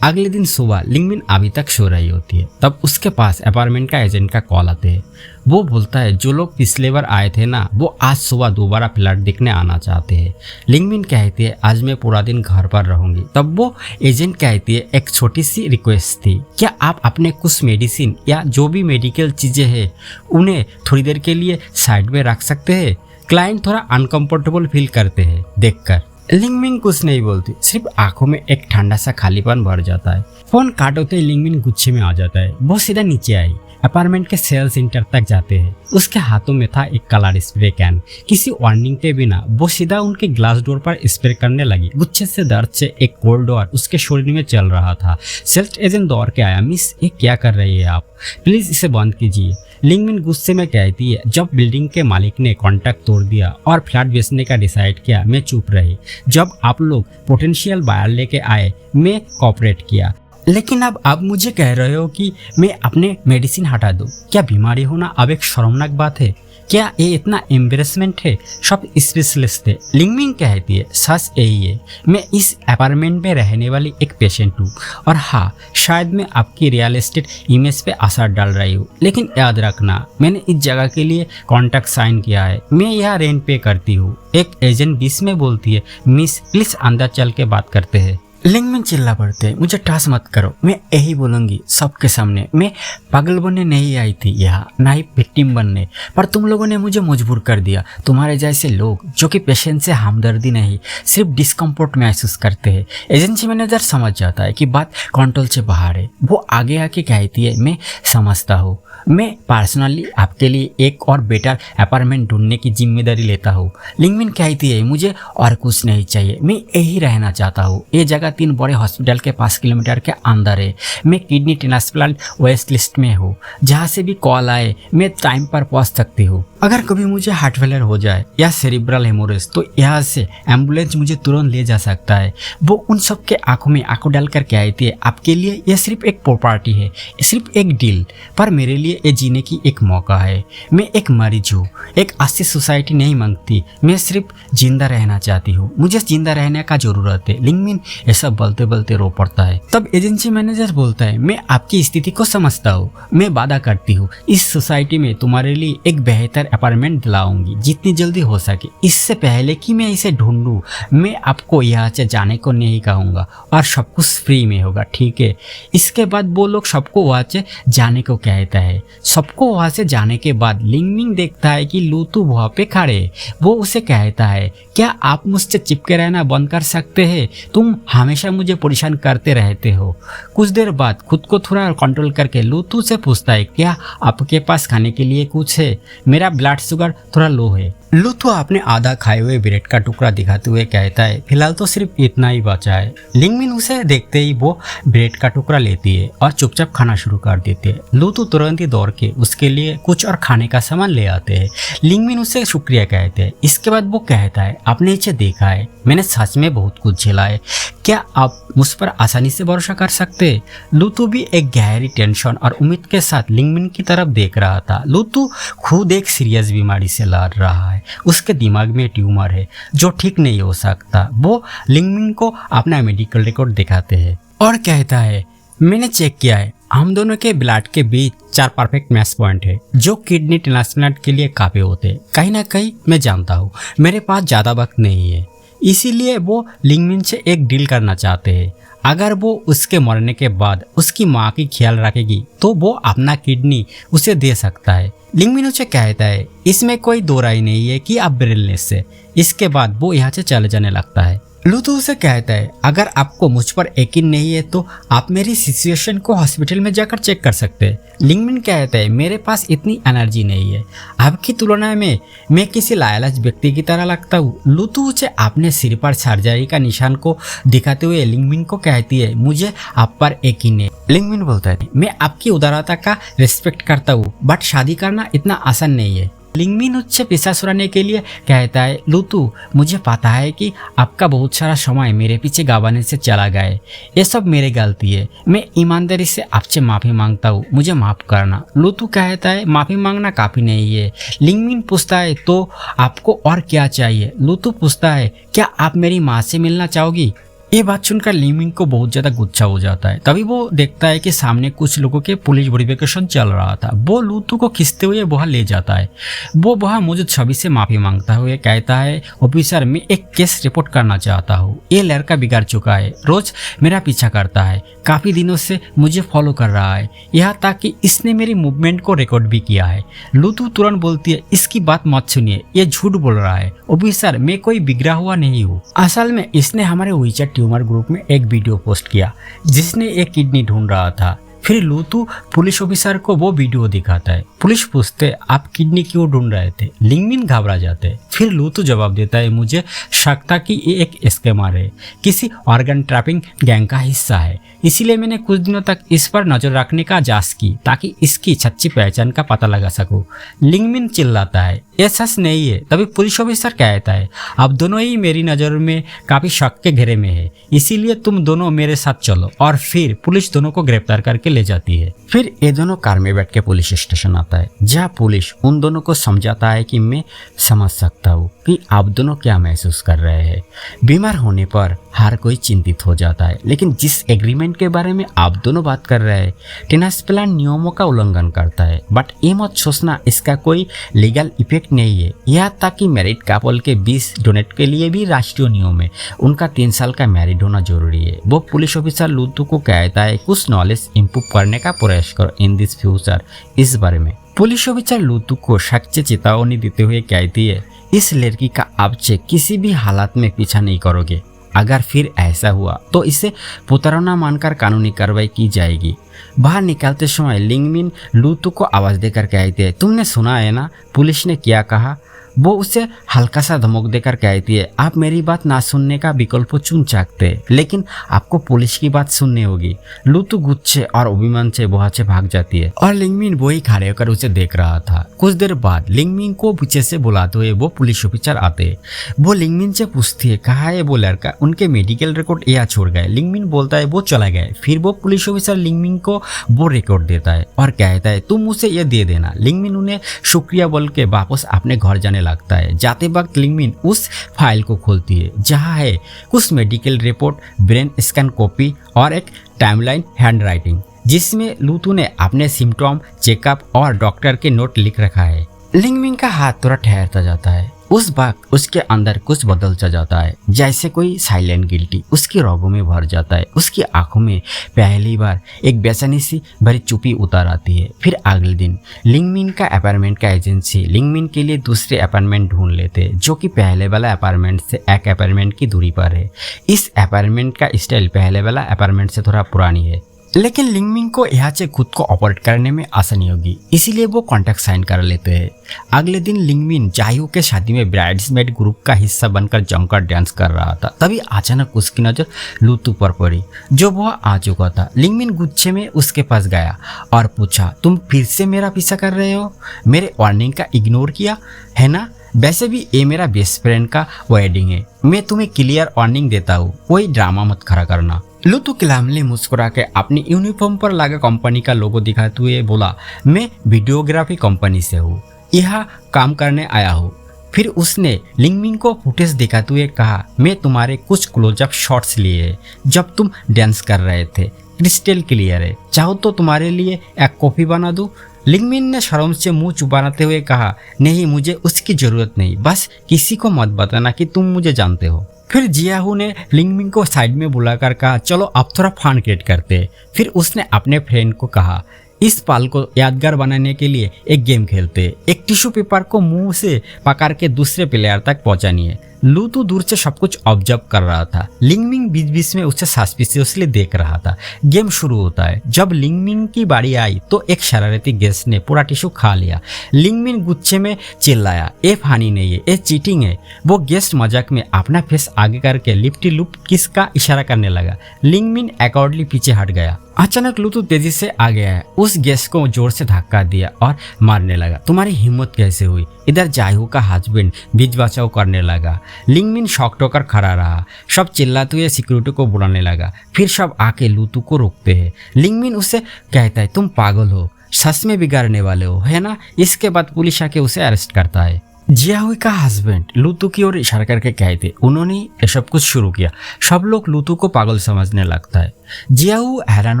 अगले दिन सुबह लिंगमिन अभी तक सो रही होती है, तब उसके पास अपार्टमेंट का एजेंट का कॉल आते है। वो बोलता है, जो लोग पिछले बार आए थे ना, वो आज सुबह दोबारा फ्लैट देखने आना चाहते हैं। लिंगमिन कहती है, आज मैं पूरा दिन घर पर रहूंगी। तब वो एजेंट कहती है, एक छोटी सी रिक्वेस्ट थी, क्या आप अपने कुछ मेडिसिन या जो भी मेडिकल चीजें हैं उन्हें थोड़ी देर के लिए साइड में रख सकते हैं? क्लाइंट थोड़ा अनकंफर्टेबल फील करते हैं देखकर। लिंगमिन कुछ नहीं बोलती, सिर्फ आंखों में एक ठंडा सा खालीपन भर जाता है। फोन काट होते ही लिंगमिन गुस्से में आ जाता है। वो सीधा नीचे आई, अपार्टमेंट के सेल्स सेंटर तक जाते हैं। उसके हाथों में था एक कलर स्प्रे कैन। किसी वार्निंग के बिना वो सीधा उनके ग्लास डोर पर स्प्रे करने लगी। गुस्से से दर्द से एक कोल्ड डोर उसके शरीर में चल रहा था। सेल्स एजेंट दौड़ के आया, मिस ये क्या कर रही है आप? प्लीज इसे बंद कीजिए। लिंगमिन गुस्से में कहती है, जब बिल्डिंग के मालिक ने कॉन्ट्रैक्ट तोड़ दिया और फ्लैट बेचने का डिसाइड किया, मैं चुप रही। जब आप लोग पोटेंशियल बायर लेके आए, मैं कोऑपरेट किया। लेकिन अब आप मुझे कह रहे हो कि मैं अपने मेडिसिन हटा दूं। क्या बीमारी होना अब एक शर्मनाक बात है? क्या ये इतना एम्बेरसमेंट है? सब स्पेशलिस्ट थे। लिंगमिन कहती है, सच यही है, मैं इस अपार्टमेंट में रहने वाली एक पेशेंट हूँ और हाँ, शायद मैं आपकी रियल एस्टेट इमेज पे असर डाल रही हूँ, लेकिन याद रखना मैंने इस जगह के लिए कॉन्ट्रैक्ट साइन किया है। मैं यहाँ रेंट पे करती हूँ। एक एजेंट बीच में बोलती है, मिस प्लीज अंदर चल के बात करते हैं। लिंगमिन चिल्ला पड़ते, मुझे टच मत करो। मैं यही बोलूंगी सबके सामने, मैं पागल बनने नहीं आई थी यहाँ, ना ही विक्टिम बनने, पर तुम लोगों ने मुझे मजबूर कर दिया। तुम्हारे जैसे लोग जो कि पेशेंट से हमदर्दी नहीं, सिर्फ डिस्कम्फर्ट महसूस करते हैं। एजेंसी मैनेजर समझ जाता है कि बात कंट्रोल से बाहर है। वो आगे आके कहती है, मैं समझता हूँ, मैं पर्सनली आपके लिए एक और बेटर अपार्टमेंट ढूंढने की जिम्मेदारी लेता हूँ। लिंगमिन कहती है, मुझे और कुछ नहीं चाहिए, मैं यही रहना चाहता हूँ। ये जगह 3 बड़े हॉस्पिटल के 5 किलोमीटर के अंदर है। मैं किडनी ट्रांसप्लांट वेस्ट लिस्ट में हूँ। जहाँ से भी कॉल आए मैं टाइम पर पहुँच सकती हूँ। अगर कभी मुझे हार्ट फेलियर हो जाए या सेरिब्रल हेमोरेज, तो यहाँ से एम्बुलेंस मुझे तुरंत ले जा सकता है। वो उन सब के आंखों में आंखों डालकर कहती है, आपके लिए यह सिर्फ एक प्रॉपर्टी है, सिर्फ एक डील, पर मेरे लिए ये जीने की एक मौका है। मैं एक मरीज हूँ, एक अच्छी सोसाइटी नहीं मांगती, मैं सिर्फ जिंदा रहना चाहती हूँ। मुझे जिंदा रहने का जरूरत है। लिंगमिन ऐसा बोलते बोलते रो पड़ता है। तब एजेंसी मैनेजर बोलता है, मैं आपकी स्थिति को समझता हूँ, मैं वादा करती हूँ इस सोसाइटी में तुम्हारे लिए एक बेहतर अपार्टमेंट दिलाऊंगी जितनी जल्दी हो सके। इससे पहले कि मैं इसे ढूंढूं, मैं आपको यहाँ से जाने को नहीं कहूँगा और सब कुछ फ्री में होगा, ठीक है? इसके बाद वो लोग सबको वहाँ से जाने को कहता है। सबको वहाँ से जाने के बाद लिंगमिन देखता है कि लूतू वहाँ पे खड़े। वो उसे कहता है, क्या आप मुझसे चिपके रहना बंद कर सकते हैं? तुम हमेशा मुझे परेशान करते रहते हो। कुछ देर बाद खुद को थोड़ा कंट्रोल करके लूतू से पूछता है, क्या आपके पास खाने के लिए कुछ है? मेरा ब्लड शुगर थोड़ा लो है। लूथू अपने आधा खाए हुए ब्रेड का टुकड़ा दिखाते हुए कहता है फिलहाल तो सिर्फ इतना ही बचा है। लिंगमिन उसे देखते ही वो ब्रेड का टुकड़ा लेती है और चुपचाप खाना शुरू कर देती है। लूथू तुरंत ही दौड़ के उसके लिए कुछ और खाने का सामान ले आते हैं। लिंगमिन उसे शुक्रिया कहते हैं। इसके बाद वो कहता है आपने नीचे देखा है, मैंने सच में बहुत कुछ झेला है, क्या आप मुझ पर आसानी से भरोसा कर सकते? लूथू भी एक गहरी टेंशन और उम्मीद के साथ लिंगमिन की तरफ देख रहा था। लूथू खुद एक सीरियस बीमारी से लड़ रहा है, उसके दिमाग में ट्यूमर है जो ठीक नहीं हो सकता। वो लिंगमिन को अपना मेडिकल रिकॉर्ड दिखाते हैं और कहता है मैंने चेक किया है, हम दोनों के ब्लड के बीच 4 परफेक्ट मैच पॉइंट है जो किडनी ट्रांसप्लांट के लिए काफी होते हैं। कहीं ना कहीं मैं जानता हूँ मेरे पास ज्यादा वक्त नहीं है, इसीलिए वो लिंगमिन से एक डील करना चाहते हैं। अगर वो उसके मरने के बाद उसकी माँ की ख्याल रखेगी तो वो अपना किडनी उसे दे सकता है। लिंगमिन उसे कहता है इसमें कोई दो राय नहीं है कि आप ब्रेनलेस से। इसके बाद वो यहाँ से चले जाने लगता है। लूथू उसे कहता है अगर आपको मुझ पर यकीन नहीं है तो आप मेरी सिचुएशन को हॉस्पिटल में जाकर चेक कर सकते हैं। लिंगमिन कहता है मेरे पास इतनी एनर्जी नहीं है, आपकी तुलना में मैं किसी लायलाज व्यक्ति की तरह लगता हूँ। लूथू उसे अपने सिर पर सर्जरी का निशान को दिखाते हुए लिंगमिन को कहती है मुझे आप पर यकीन है। लिंगमिन बोलता है मैं आपकी उदारता का रिस्पेक्ट करता हूँ बट शादी करना इतना आसान नहीं है। लिंगमिन उससे पीछा छुड़ाने के लिए कहता है लूथू मुझे पता है कि आपका बहुत सारा समय मेरे पीछे गंवाने से चला गया है, ये सब मेरी गलती है, मैं ईमानदारी से आपसे माफ़ी मांगता हूँ, मुझे माफ़ करना। लूथू कहता है माफ़ी मांगना काफ़ी नहीं है। लिंगमिन पूछता है तो आपको और क्या चाहिए? लूथू पूछता है क्या आप मेरी माँ से मिलना चाहोगी? ये बात सुनकर लिंगमिन को बहुत ज्यादा गुस्सा हो जाता है। तभी वो देखता है कि सामने कुछ लोगों के पुलिस वेरिफिकेशन चल रहा था। वो लूथू को खींचते हुए वहां ले जाता है। वो वहां मौजूद सभी से माफी मांगता हुए कहता है ऑफिसर मैं एक केस रिपोर्ट करना चाहता हूँ। ये लड़का बिगड़ चुका है, रोज मेरा पीछा करता है, काफी दिनों से मुझे फॉलो कर रहा है, यहाँ तक कि इसने मेरी मूवमेंट को रिकॉर्ड भी किया है। लूथू तुरंत बोलती है इसकी बात मत सुनिए, ये झूठ बोल रहा है। ऑफिसर मैं कोई बिगड़ा हुआ नहीं हूँ, असल में इसने हमारे WeChat ट्यूमर ग्रुप में एक वीडियो पोस्ट किया जिसने एक किडनी ढूंढ रहा था। फिर लूथू पुलिस ऑफिसर को वो वीडियो दिखाता है। पुलिस पूछते आप किडनी क्यों ढूंढ रहे थे? लिंगमिन घबरा जाते हैं। फिर लूथू जवाब देता है मुझे शक था कि ये एक स्कैमर है, किसी ऑर्गन ट्रैपिंग गैंग का हिस्सा है, इसीलिए मैंने कुछ दिनों तक इस पर नजर रखने का जांच की ताकि इसकी सच्ची पहचान का पता लगा सकूं। लिंगमिन चिल्लाता है ये सच नहीं है। तभी पुलिस ऑफिसर कहता है आप दोनों ही मेरी नज़र में काफी शक के घेरे में है, इसीलिए तुम दोनों मेरे साथ चलो। और फिर पुलिस दोनों को गिरफ्तार करके ले जाती है। फिर ये दोनों कार में बैठ के पुलिस स्टेशन आता है जहाँ पुलिस उन दोनों को समझाता है कि मैं समझ सकता हूँ कि आप दोनों क्या महसूस कर रहे हैं। बीमार होने पर हर कोई चिंतित हो जाता है, लेकिन जिस एग्रीमेंट के बारे में आप दोनों बात कर रहे हैं ट्रांसप्लांट नियमों का उल्लंघन करता है। बट ये मत सोचना इसका कोई लीगल इफेक्ट नहीं है। यहाँ तक कि मैरिड कपल के 20 डोनेट के लिए भी राष्ट्रीय नियम है, उनका 3 साल का मैरिड होना जरूरी है। वो पुलिस ऑफिसर लूथू को कहता है कुछ नॉलेज इंप्रूव करने का प्रयास करो इन दिस फ्यूचर। इस बारे में पुलिस ऑफिसर लूथू को सख्त चेतावनी देते हुए कहती है इस लड़की का आपसे किसी भी हालात में पीछा नहीं करोगे, अगर फिर ऐसा हुआ तो इसे पुतरौना मानकर कानूनी कार्रवाई की जाएगी। बाहर निकलते समय लिंगमिन लूथू को आवाज देकर कहती है तुमने सुना है ना पुलिस ने क्या कहा? वो उसे हल्का सा धमक देकर कहती है आप मेरी बात ना सुनने का विकल्प चुन सकते हैं, लेकिन आपको पुलिस की बात सुननी होगी। लूथू गुस्से और अभिमान से वहां से भाग जाती है और लिंगमिन वही खड़े होकर उसे देख रहा था। कुछ देर बाद लिंगमिन को पीछे से बुलाते हुए वो पुलिस ऑफिसर आते हैं। वो लिंगमिन से पूछती है कहाँ है वो लड़का, उनके मेडिकल रिकॉर्ड यहाँ छोड़ गए। लिंगमिन बोलता है वो चला गया। फिर वो पुलिस ऑफिसर लिंगमिन को वो रिकॉर्ड देता है और कहता है तुम उसे ये दे देना। लिंगमिन उन्हें शुक्रिया बोल के वापस अपने घर जाने लगता है। जाते वक्त लिंगमिन उस फाइल को खोलती है जहाँ है कुछ medical report, brain scan copy और एक टाइमलाइन हैंडराइटिंग जिसमें लूथू ने अपने सिम्टम, चेकअप और डॉक्टर के नोट लिख रखा है। लिंगमिन का हाथ थोड़ा ठहरता जाता है। उस वक्त उसके अंदर कुछ बदल सा जाता है, जैसे कोई साइलेंट गिल्टी उसकी रगों में भर जाता है। उसकी आंखों में पहली बार एक बेचैनी सी भरी चुप्पी उतर आती है। फिर अगले दिन लिंगमिन का अपार्टमेंट का एजेंसी लिंगमिन के लिए दूसरे अपार्टमेंट ढूंढ लेते हैं जो कि पहले वाला अपार्टमेंट से एक अपार्टमेंट की दूरी पर है। इस अपार्टमेंट का स्टाइल पहले वाला अपार्टमेंट से थोड़ा पुरानी है। लेकिन लिंगमिंग को यहाँ से खुद को ऑपरेट करने में आसानी होगी, इसीलिए वो कॉन्ट्रैक्ट साइन कर लेते हैं। अगले दिन लिंगमिन जायू के शादी में ब्राइड्समेड ग्रुप का हिस्सा बनकर जमकर डांस कर रहा था। तभी अचानक उसकी नज़र लूतू पर पड़ी, जो वह आ चुका था। लिंगमिन गुस्से में उसके पास गया और पूछा, तुम फिर से मेरा पीछा कर रहे हो? मेरे वार्निंग का इग्नोर किया है ना? वैसे भी ये मेरा बेस्ट फ्रेंड का वेडिंग है, मैं तुम्हें क्लियर वार्निंग देता हूँ, कोई ड्रामा मत खड़ा करना। लूतू किलामली मुस्कुरा के अपनी यूनिफॉर्म पर लगा कंपनी का लोगो दिखाते हुए बोला, मैं वीडियोग्राफी कंपनी से हूँ, यहाँ काम करने आया हूँ। फिर उसने लिंगमिंग को फुटेज दिखाते हुए कहा, मैं तुम्हारे कुछ क्लोजअप शॉट्स लिए जब तुम डांस कर रहे थे, क्रिस्टल क्लियर है, चाहो तो तुम्हारे लिए एक कॉफी बना दूँ? लिंगमिन ने शर्म से मुंह छुपाते हुए कहा, नहीं मुझे उसकी जरूरत नहीं, बस किसी को मत बताना कि तुम मुझे जानते हो। फिर जियाहू ने लिंगमिन को साइड में बुलाकर कहा, चलो अब थोड़ा फन क्रिएट करते हैं। फिर उसने अपने फ्रेंड को कहा, इस पल को यादगार बनाने के लिए एक गेम खेलते हैं। एक टिश्यू पेपर को मुंह से पकड़ के दूसरे प्लेयर तक पहुंचानी है। लूतू दूर से सब कुछ ऑब्जर्व कर रहा था। लिंगमिंग बीच बीच में उसे सस्पिशियसली देख रहा था। गेम शुरू होता है। जब लिंगमिंग की बारी आई तो एक शरारती गेस्ट ने पूरा टिश्यू खा लिया। लिंगमिंग गुस्से में चिल्लाया, ये फानी नहीं है, ये चीटिंग है। वो गेस्ट मजाक में अपना फेस आगे करके लिप्टी लुप किस का इशारा करने लगा। लिंगमिंग अकॉर्डली पीछे हट गया। अचानक लूतू तेजी से आ गया है, उस गेस्ट को जोर से धक्का दिया और मारने लगा। तुम्हारी हिम्मत कैसे हुई? इधर जायहू का हस्बैंड बीच बचाव करने लगा। लिंगमिन शॉक्ड होकर खड़ा रहा। सब चिल्लाते हुए सिक्योरिटी को बुलाने लगा। फिर सब आके लूतू को रोकते हैं। लिंगमिन उससे कहता है, तुम पागल हो, सच में बिगाड़ने वाले हो, है ना? इसके बाद पुलिस आके उसे अरेस्ट करता है। जियाहुई का हस्बैंड लूतू की ओर इशारा करके कहते, उन्होंने ये सब कुछ शुरू किया। सब लोग लूतू को पागल समझने लगता है। जियाहू हैरान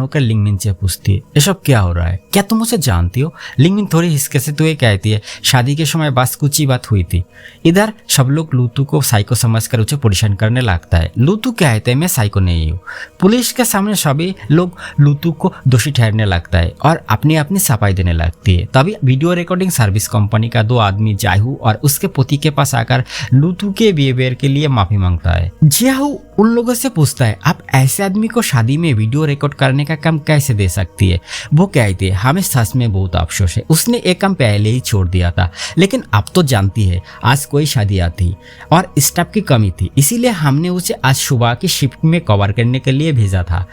होकर लिंगमिन से पूछती है, ये सब क्या हो रहा है? क्या तुम उसे जानती हो? लिंगमिन थोड़ी हिचकिचाते हुए कहती है, शादी के समय बस कुछ ही बात हुई थी। इधर सब लोग लूतू को साइको समझकर उसे परेशान करने लगता है। लूतू कहते हैं, मैं साइको नहीं हूँ। पुलिस के सामने सभी लोग लूतू को दोषी ठहरने लगता है और अपनी अपनी सफाई देने लगती है। तभी वीडियो रिकॉर्डिंग सर्विस कंपनी का 2 आदमी जायहू और उसके पति के पास आकर लूतू के बिहेवियर के लिए माफी मांगता है। जियाहू उन लोगों से पूछता है, आप ऐसे आदमी को शादी में वीडियो रिकॉर्ड करने का काम कैसे दे सकती है? वो कहती है, हमें सच में बहुत अफसोस है, उसने एक काम पहले ही छोड़ दिया था, लेकिन अब तो जानती है आज कोई शादी आती और स्टाफ की कमी थी, इसीलिए हमने उसे आज सुबह की शिफ्ट में कवर करने के लिए भेजा था।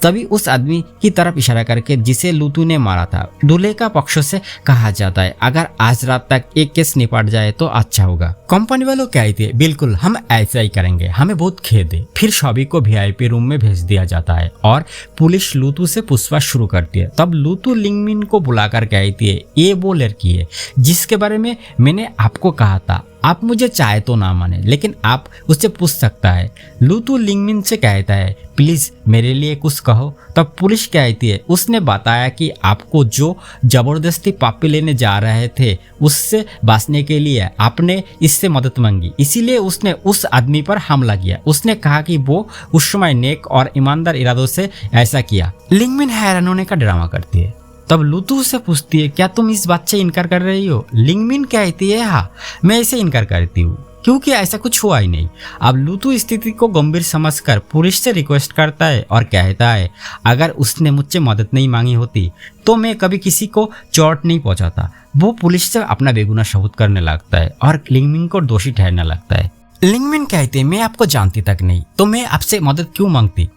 तभी उस आदमी की तरफ इशारा करके जिसे लूतू ने मारा था, दूल्हे का पक्ष से कहा जाता है, अगर आज रात तक एक केस निपट जाए तो अच्छा होगा। कंपनी वालों कहते हैं, बिल्कुल हम ऐसा ही करेंगे, हमें बहुत खेद है। फिर सभी को वीआईपी रूम में भेज दिया जाता है और पुलिस लूतू से पूछताछ शुरू करती है। तब लूतू लिंगमिन को बुलाकर कहती है, ये वो लड़की है जिसके बारे में मैंने आपको कहा था, आप मुझे चाहे तो ना माने, लेकिन आप उससे पूछ सकता है। लूतू लिंगमिन से कहता है, प्लीज मेरे लिए कुछ कहो। तब पुलिस कहती है, उसने बताया कि आपको जो जबरदस्ती पापी लेने जा रहे थे उससे बचने के लिए आपने इससे मदद मांगी, इसीलिए उसने उस आदमी पर हमला किया। उसने कहा कि वो उस समय नेक और ईमानदार इरादों से ऐसा किया। लिंगमिन हैरान होने का ड्रामा करती है। तब लूतू से पूछती है, क्या तुम इस बात से इनकार कर रही हो? लिंगमिन कहती है, हाँ मैं इसे इनकार करती हूँ, क्योंकि ऐसा कुछ हुआ ही नहीं। अब लूतू स्थिति को गंभीर समझकर पुलिस से रिक्वेस्ट करता है और कहता है, अगर उसने मुझसे मदद नहीं मांगी होती तो मैं कभी किसी को चोट नहीं पहुंचाता। वो पुलिस से अपना बेगुनाह सबूत करने लगता है और लिंगमिन को दोषी ठहरने लगता है। लिंगमिन कहते हैं, मैं आपको जानती तक नहीं तो मैं आपसे मदद क्यों मांगती?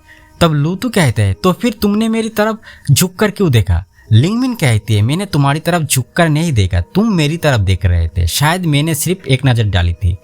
तब लूतू कहते हैं, तो फिर तुमने मेरी तरफ झुक कर क्यों देखा? लिंगमिन कहती है, मैंने तुम्हारी तरफ झुककर नहीं देखा, तुम मेरी तरफ देख रहे थे, शायद मैंने सिर्फ एक नज़र डाली थी।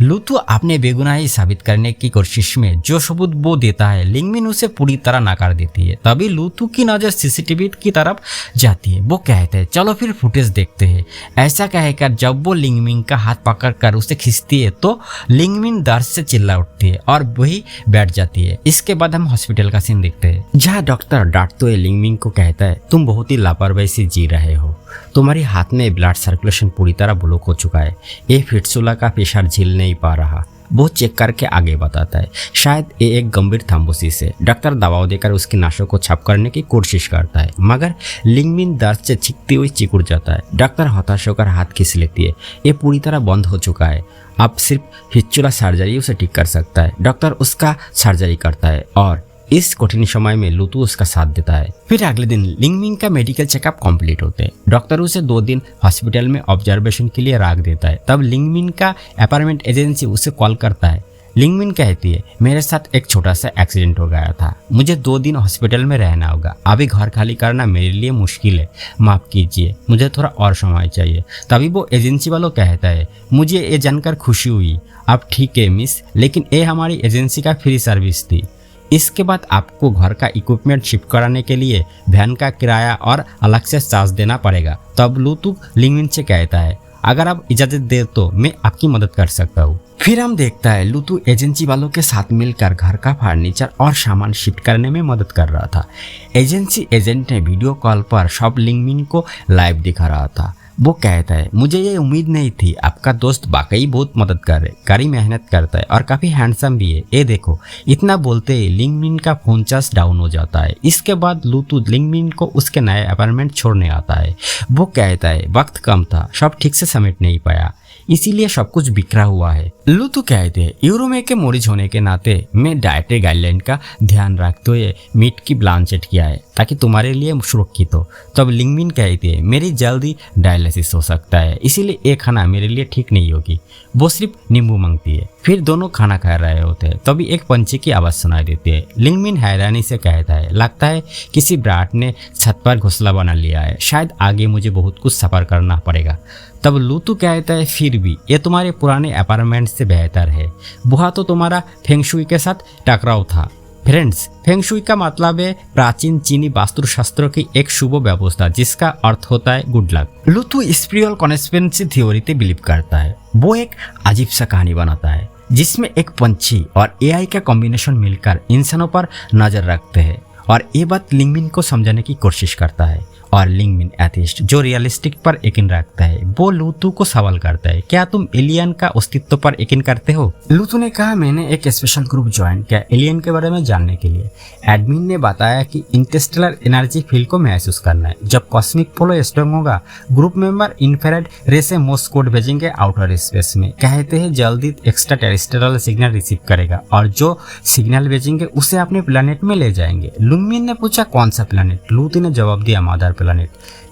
लूतू अपने बेगुनाही साबित करने की कोशिश में जो सबूत वो देता है, लिंगमिन उसे पूरी तरह नकार देती है। तभी लूतू की नज़र सीसीटीवी की तरफ जाती है। वो कहते हैं, चलो फिर फुटेज देखते हैं। ऐसा कहकर जब वो लिंगमिन का हाथ पकड़कर उसे खींचती है तो लिंगमिन दर्द से चिल्ला उठती है और वही बैठ जाती है। इसके बाद हम हॉस्पिटल का सीन देखते हैं, जहाँ डॉक्टर डांटते हुए लिंगमिन को कहता है, तुम बहुत लापरवाही से जी रहे हो, तुम्हारे हाथ में ब्लड सर्कुलेशन पूरी तरह ब्लॉक हो चुका है, ये फिटसुला का प्रेशर झेल नहीं पा रहा। वो चेक करके आगे बताता है, शायद ये एक गंभीर थ्रोम्बोसिस है। डॉक्टर दबाव देकर उसकी नासों को छाप करने की कोशिश करता है, मगर लिंगमिन दर्द से चीखती हुई चिकुड़ जाता है। डॉक्टर हताश होकर हाथ खींच लेती है, ये पूरी तरह बंद हो चुका है, अब सिर्फ फिस्टुला सर्जरी उसे ठीक कर सकता है। डॉक्टर उसका सर्जरी करता है और इस कठिन समय में लुतू उसका साथ देता है। फिर अगले दिन लिंगमिन का मेडिकल चेकअप कंप्लीट होते हैं। डॉक्टर उसे 2 दिन हॉस्पिटल में ऑब्जर्वेशन के लिए रख देता है। तब लिंगमिन का अपार्टमेंट एजेंसी उसे कॉल करता है। लिंगमिन कहती है, मेरे साथ एक छोटा सा एक्सीडेंट हो गया था, मुझे 2 दिन हॉस्पिटल में रहना होगा, अभी घर खाली करना मेरे लिए मुश्किल है, माफ़ कीजिए, मुझे थोड़ा और समय चाहिए। तभी वो एजेंसी वालों कहता है, मुझे ये जानकर खुशी हुई, अब ठीक है मिस, लेकिन ये हमारी एजेंसी का फ्री सर्विस थी। इसके बाद आपको घर का इक्विपमेंट शिफ्ट कराने के लिए वैन का किराया और अलग से चार्ज देना पड़ेगा। तब लुतू लिंगमिन से कहता है, अगर आप इजाज़त दे तो मैं आपकी मदद कर सकता हूँ। फिर हम देखता है लुतू एजेंसी वालों के साथ मिलकर घर का फर्नीचर और सामान शिफ्ट करने में मदद कर रहा था। एजेंसी एजेंट ने वीडियो कॉल पर सब लिंगमिन को लाइव दिखा रहा था। वो कहता है, मुझे ये उम्मीद नहीं थी, आपका दोस्त वाकई बहुत मदद करी मेहनत करता है और काफ़ी हैंडसम भी है, ये देखो। इतना बोलते ही लिंगमिन का फोन चार्ज डाउन हो जाता है। इसके बाद लुतू लिंगमिन को उसके नए अपार्टमेंट छोड़ने आता है। वो कहता है, वक्त कम था, सब ठीक से समेट नहीं पाया, इसीलिए सब कुछ बिखरा हुआ है। लुतू कहते हैं, यूरोमे के मरीज होने के नाते मैं डाइटरी गाइडलाइन का ध्यान रखते हुए मीट की ब्लांचेट किया है ताकि तुम्हारे लिए सुरक्षित हो। तब लिंगमिन कहती है, मेरी जल्दी डायलिसिस हो सकता है, इसीलिए ये खाना मेरे लिए ठीक नहीं होगी। वो सिर्फ नींबू मांगती है। फिर दोनों खाना खा रहे होते हैं, तभी एक पंछी की आवाज़ सुनाई देती है। लिंगमिन हैरानी से कहता है, लगता है किसी ब्राट ने छत पर घोंसला बना लिया है, शायद आगे मुझे बहुत कुछ सफ़र करना पड़ेगा। तब लुतू कहता है, फिर भी ये तुम्हारे पुराने अपार्टमेंट से बेहतर है, वहाँ तो तुम्हारा फेंगशुई के साथ टकराव था। फ्रेंड्स, फेंगशुई का मतलब है प्राचीन चीनी वास्तुशास्त्र की एक शुभ व्यवस्था जिसका अर्थ होता है गुड लक। लुतू स्पिरिचुअल कॉन्स्पिरेसी थ्योरी बिलीव करता है। वो एक अजीब सा कहानी बनाता है जिसमें एक पंछी और एआई का कॉम्बिनेशन मिलकर इंसानों पर नजर रखते हैं और ये बात लिंगमिन को समझाने की कोशिश करता है। और लिंगमिन एथिस्ट जो रियलिस्टिक पर यकीन रखता है, वो लुतू को सवाल करता है, क्या तुम एलियन का अस्तित्व पर यकीन करते हो? लुतू ने कहा, मैंने एक स्पेशल ग्रुप ज्वाइन किया एलियन के बारे में जानने के लिए। एडमिन ने बताया कि इंटरस्टेलर एनर्जी फील्ड को महसूस करना है। जब कॉस्मिक फ्लो स्ट्रांग होगा, ग्रुप मेंबर इंफ्रारेड रे से मोर्स कोड भेजेंगे आउटर स्पेस में। कहते हैं जल्दी एक्स्ट्रा टेरेस्ट्रियल सिग्नल रिसीव करेगा और जो सिग्नल भेजेंगे उसे अपने प्लेनेट में ले जाएंगे। लिंगमिन ने पूछा, कौन सा प्लेनेट? लुतू ने जवाब दिया, मदर प्लेनेट।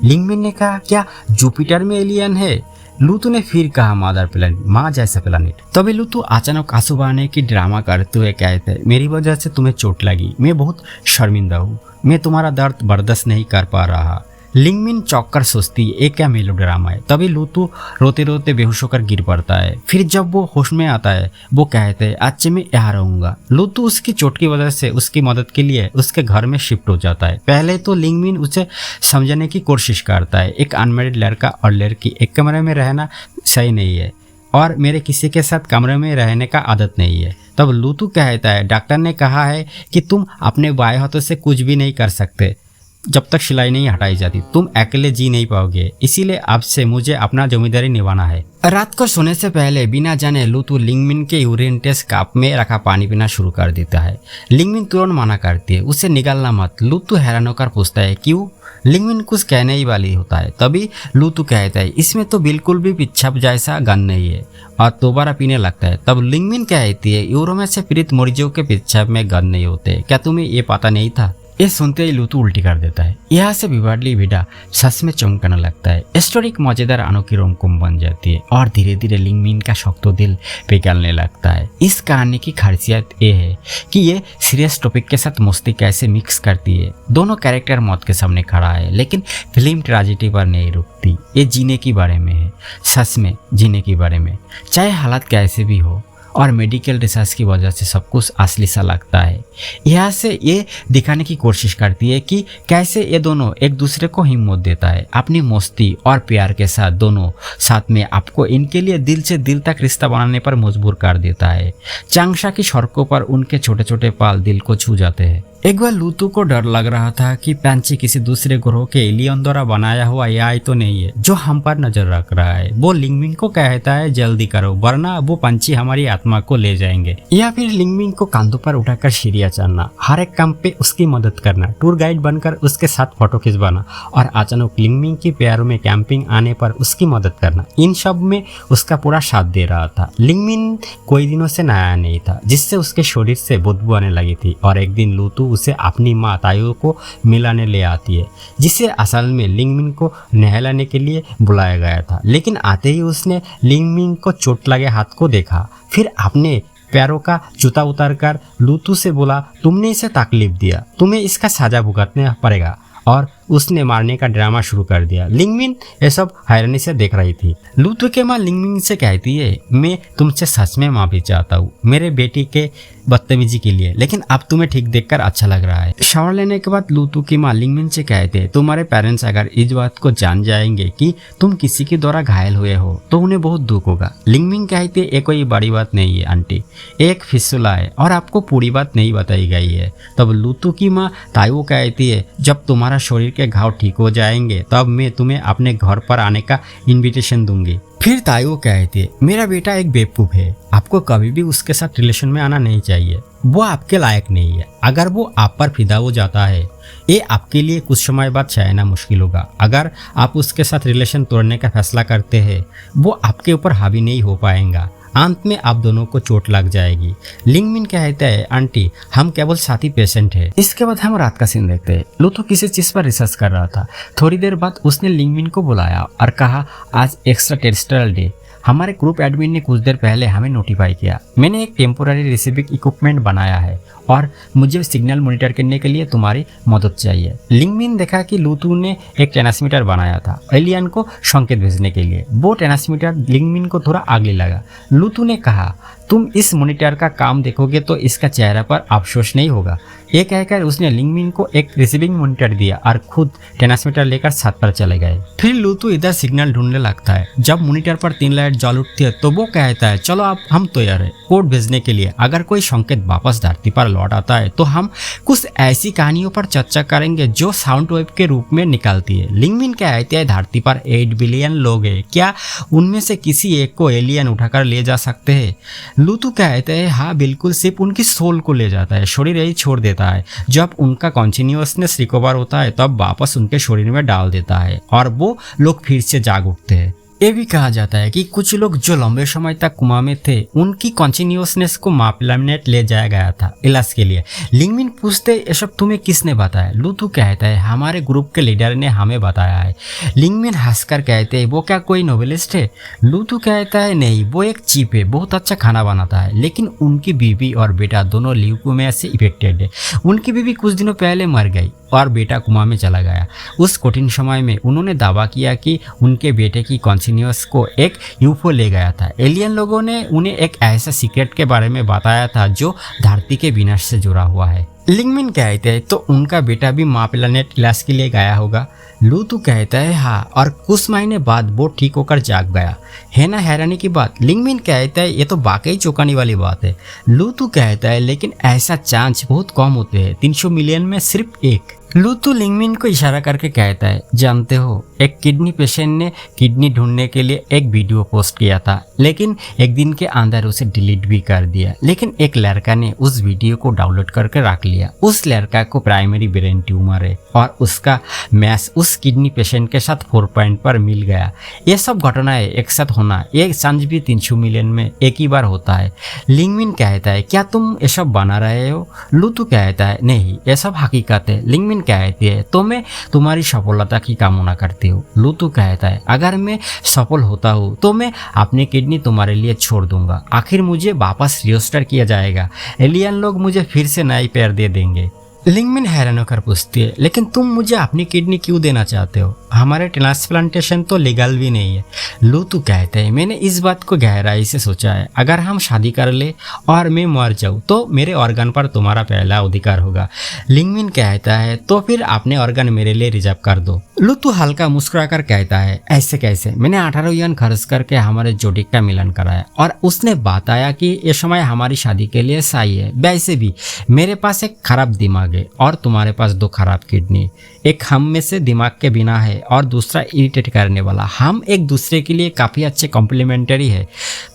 लिंगमिन ने कहा, क्या जुपिटर में एलियन है? लुतू ने फिर कहा, मदर प्लेनेट, माँ जैसा प्लेनेट। तभी लुतू अचानक आंसू बहाने की ड्रामा करते हुए कहते हैं, मेरी वजह से तुम्हें चोट लगी, मैं बहुत शर्मिंदा हूँ, मैं तुम्हारा दर्द बर्दाश्त नहीं कर पा रहा। लिंगमिन चौंक कर सोचती है, ये क्या मेलोड्रामा है। तभी लुतू रोते रोते बेहोश होकर गिर पड़ता है। फिर जब वो होश में आता है, वो कहते हैं, आज से मैं यहाँ रहूंगा। लुतू उसकी चोट की वजह से उसकी मदद के लिए उसके घर में शिफ्ट हो जाता है। पहले तो लिंगमिन उसे समझाने की कोशिश करता है, एक अनमैरिड लड़का और लड़की एक कमरे में रहना सही नहीं है और मेरे किसी के साथ कमरे में रहने का आदत नहीं है। तब लुतू कहता है, डॉक्टर ने कहा है कि तुम अपने बाएं हाथों से कुछ भी नहीं कर सकते जब तक सिलाई नहीं हटाई जाती, तुम अकेले जी नहीं पाओगे, इसीलिए आपसे मुझे अपना जिम्मेदारी निभाना है। रात को सोने से पहले बिना जाने लुतू लिंगमिन के यूरिन टेस्ट कप में रखा पानी पीना शुरू कर देता है। लिंगमिन तुरंत मना करती है, उसे निकालना मत। लुतू हैरान होकर पूछता है, क्यों? लिंगमिन कुछ कहने ही वाली होता है, तभी लुतू कहता है, इसमें तो बिल्कुल भी पिच्छाप जैसा गंध नहीं है, और दोबारा पीने लगता है। तब लिंगमिन कहती है, यूरोमे से पीड़ित मरीजों के पिच्छाप में गंध नहीं होते, क्या तुम्हें ये पता नहीं था? ये सुनते ही लुतू उल्टी कर देता है। यहाँ से विवाडली विडा सच में चमकने लगता है। स्टोरी एक मजेदार अनोखी रोमकॉम बन जाती है और धीरे धीरे लिंगमिन का शौक दिल पिघलने लगता है। इस कहानी की खासियत ये है कि ये सीरियस टॉपिक के साथ मस्ती कैसे मिक्स करती है। दोनों कैरेक्टर मौत के सामने खड़ा है, लेकिन फिल्म ट्रेजेडी पर नहीं रुकती। ये जीने के बारे में है, सच में जीने के बारे में, चाहे हालात कैसे भी हो। और मेडिकल रिसर्च की वजह से सब कुछ असली सा लगता है। यहाँ से ये दिखाने की कोशिश करती है कि कैसे ये दोनों एक दूसरे को हिम्मत देता है। अपनी मस्ती और प्यार के साथ दोनों साथ में आपको इनके लिए दिल से दिल तक रिश्ता बनाने पर मजबूर कर देता है। चांगशा की सड़कों पर उनके छोटे छोटे पाल दिल को छू जाते हैं। एक बार लूतू को डर लग रहा था कि पैंची किसी दूसरे ग्रह के एलियन द्वारा बनाया हुआ एआई तो नहीं है जो हम पर नजर रख रहा है। वो लिंगमिन को कहता है जल्दी करो वरना वो पंछी हमारी आत्मा को ले जाएंगे, या फिर लिंगमिन को कांधों पर उठाकर सीढ़ियां चढ़ना, हर एक काम पे उसकी मदद करना, टूर गाइड बनकर उसके साथ फोटो खिंचवाना और अचानक लिंगमिन की पैरों में कैंपिंग आने पर उसकी मदद करना। इन सब में उसका पूरा साथ दे रहा था। लिंगमिन कोई दिनों से नया नहीं था जिससे उसके शरीर से बदबू आने लगी थी और एक दिन लूतू उसे अपनी माँ तायो को मिलाने ले आती है, जिसे असल में लिंगमिन को नहलाने के लिए बुलाया गया था। लेकिन आते ही उसने लिंगमिन को चोट लगे हाथ को देखा, फिर अपने पैरों का जूता उतारकर लूतू से बोला तुमने इसे तकलीफ दिया, तुम्हें इसका सजा भुगतना पड़ेगा, और उसने मारने का ड्रामा शुरू कर दिया। लिंगमिन ये सब हैरानी से देख रही थी। लूतू के माँ लिंगमिन से कहती है मैं तुमसे सच में माफी चाहता हूँ मेरे बेटी के बदतमीजी के लिए, लेकिन अब तुम्हें ठीक देखकर अच्छा लग रहा है। शावर लेने के बाद लूतू की माँ लिंगमिन से कहते हैं तुम्हारे पेरेंट्स अगर इस बात को जान जाएंगे कि तुम किसी के द्वारा घायल हुए हो तो उन्हें बहुत दुख होगा। लिंगमिन कहती है ये कोई बड़ी बात नहीं है आंटी, एक फिसला है और आपको पूरी बात नहीं बताई गई है। तब लूतू की माँ तायो कहती है जब तुम्हारा शरीर के घाव ठीक हो जाएंगे तब मैं तुम्हें अपने घर पर आने का इनविटेशन दूंगी। फिर तायो कहती है मेरा बेटा एक बेवकूफ है, आपको कभी भी उसके साथ रिलेशन में आना नहीं चाहिए, वो आपके लायक नहीं है। अगर वो आप पर फिदा हो जाता है ये आपके लिए कुछ समय बाद सहना मुश्किल होगा। अगर आप उसके साथ रिलेशन तोड़ने का फैसला करते हैं वो आपके ऊपर हावी नहीं हो पाएगा, अंत में आप दोनों को चोट लग जाएगी। लिंगमिन कहता है आंटी हम केवल साथी पेशेंट है। इसके बाद हम रात का सीन देखते हैं। लूतू किसी चीज पर रिसर्च कर रहा था। थोड़ी देर बाद उसने लिंगमिन को बुलाया और कहा आज एक्स्ट्रा टेरेस्ट्रियल डे, हमारे ग्रुप एडमिन ने कुछ देर पहले हमें नोटिफाई किया, मैंने एक टेम्पोररी रिसीविंग इक्विपमेंट बनाया है और मुझे सिग्नल मॉनिटर करने के लिए तुम्हारी मदद चाहिए। लिंगमिन देखा कि लूतू ने एक ट्रांसमीटर बनाया था एलियन को संकेत भेजने के लिए। वो ट्रांसमीटर लिंगमिन को थोड़ा आगली लगा। लूतू ने कहा तुम इस मॉनिटर का काम देखोगे तो इसका चेहरा पर अफसोस नहीं होगा। ये कहकर उसने लिंगमिन को एक रिसीविंग मॉनिटर दिया और खुद ट्रांसमीटर लेकर छत पर चले गए। फिर लूतू इधर सिग्नल ढूंढने लगता है। जब मॉनिटर पर 3 लाइट जल उठती है तो वो कहता है चलो अब हम तैयार है कोड भेजने के लिए। अगर कोई संकेत वापस धरती पर लौट आता है तो हम कुछ ऐसी कहानियों पर चर्चा करेंगे जो साउंड वेव के रूप में निकलती है। लिंगमिन कहते हैं धरती पर 8 बिलियन लोग हैं, क्या उनमें से किसी एक को एलियन उठाकर ले जा सकते हैं? लूतू कहते हैं हाँ बिल्कुल, सिर्फ उनकी सोल को ले जाता है, शरीर यही छोड़ देता है। जब उनका कॉन्टिन्यूअसनेस रिकवर होता है तब वापस उनके शरीर में डाल देता है और वो लोग फिर से जाग उठते हैं। ये भी कहा जाता है कि कुछ लोग जो लंबे समय तक कोमा में थे उनकी कॉन्टिन्यूअसनेस को प्लेनेट ले जाया गया था इलाज के लिए। लिंगमिन पूछते ये सब तुम्हें किसने बताया? लूतू कहता है हमारे ग्रुप के लीडर ने हमें बताया है। लिंगमिन हंसकर कहते हैं वो क्या कोई नोवेलिस्ट है? लूतू कहता है नहीं, वो एक चीप है, बहुत अच्छा खाना बनाता है, लेकिन उनकी बीवी और बेटा दोनों ल्यूकेमिया से इफेक्टेड है। उनकी बीवी कुछ दिनों पहले मर गई और बेटा कोमा में चला गया। उस कठिन समय में उन्होंने दावा किया कि उनके बेटे की कॉन्शियस को एक यूफो ले गया था। एलियन लोगों ने उन्हें एक ऐसा सीक्रेट के बारे में बताया था जो धरती के विनाश से जुड़ा हुआ है। लिंगमिन कहते हैं तो उनका बेटा भी प्लेनेट इलाज के लिए गया होगा? लूतू कहता है हाँ, और कुछ महीने बाद वो ठीक होकर जाग गया। है ना हैरानी की बात? लिंगमिन कहता है ये तो वाकई चौंकाने वाली बात है। लूतू कहता है लेकिन ऐसा चांस बहुत कम होते हैं, 300 मिलियन में सिर्फ एक। लूतू लिंगमिन को इशारा करके कहता है जानते हो एक किडनी पेशेंट ने किडनी ढूंढने के लिए एक वीडियो पोस्ट किया था, लेकिन एक दिन के अंदर उसे डिलीट भी कर दिया। लेकिन एक लड़का ने उस वीडियो को डाउनलोड करके रख लिया। उस लड़का को प्राइमरी ब्रेन ट्यूमर है और उसका मैच उस किडनी पेशेंट के साथ 4 पॉइंट पर मिल गया। ये सब घटनाएं एक साथ होना, एक चांस भी 300 मिलियन में एक ही बार होता है। लिंगमिन कहता है क्या तुम ये सब बना रहे हो? लूतू कहता है नहीं, ये सब हकीकत है। लिंगमिन कहती है तो मैं तुम्हारी सफलता की कामना करती हूँ। लूतू कहता है अगर मैं सफल होता हूँ तो मैं अपनी किडनी तुम्हारे लिए छोड़ दूंगा, आखिर मुझे वापस रिस्टोर किया जाएगा, एलियन लोग मुझे फिर से नए पैर दे देंगे। लिंगमिन हैरान होकर पूछती है लेकिन तुम मुझे अपनी किडनी क्यों देना चाहते हो? हमारे ट्रांसप्लांटेशन तो लीगल भी नहीं है। लूतू कहते हैं, मैंने इस बात को गहराई से सोचा है। अगर हम शादी कर ले और मैं मर जाऊँ तो मेरे ऑर्गन पर तुम्हारा पहला अधिकार होगा। लिंगमिन कहता है, तो फिर अपने ऑर्गन मेरे लिए रिजर्व कर दो। लूतू हल्का मुस्कुराकर कहता है, ऐसे कैसे? मैंने 18 युआन खर्च करके हमारे जोड़ी का मिलन कराया और उसने बताया कि ये समय हमारी शादी के लिए सही है। वैसे भी मेरे पास एक खराब दिमाग है और तुम्हारे पास 2 खराब किडनी। एक हम में से दिमाग के बिना है और दूसरा इरिटेट करने वाला। हम एक दूसरे के लिए काफ़ी अच्छे कॉम्प्लीमेंटरी है।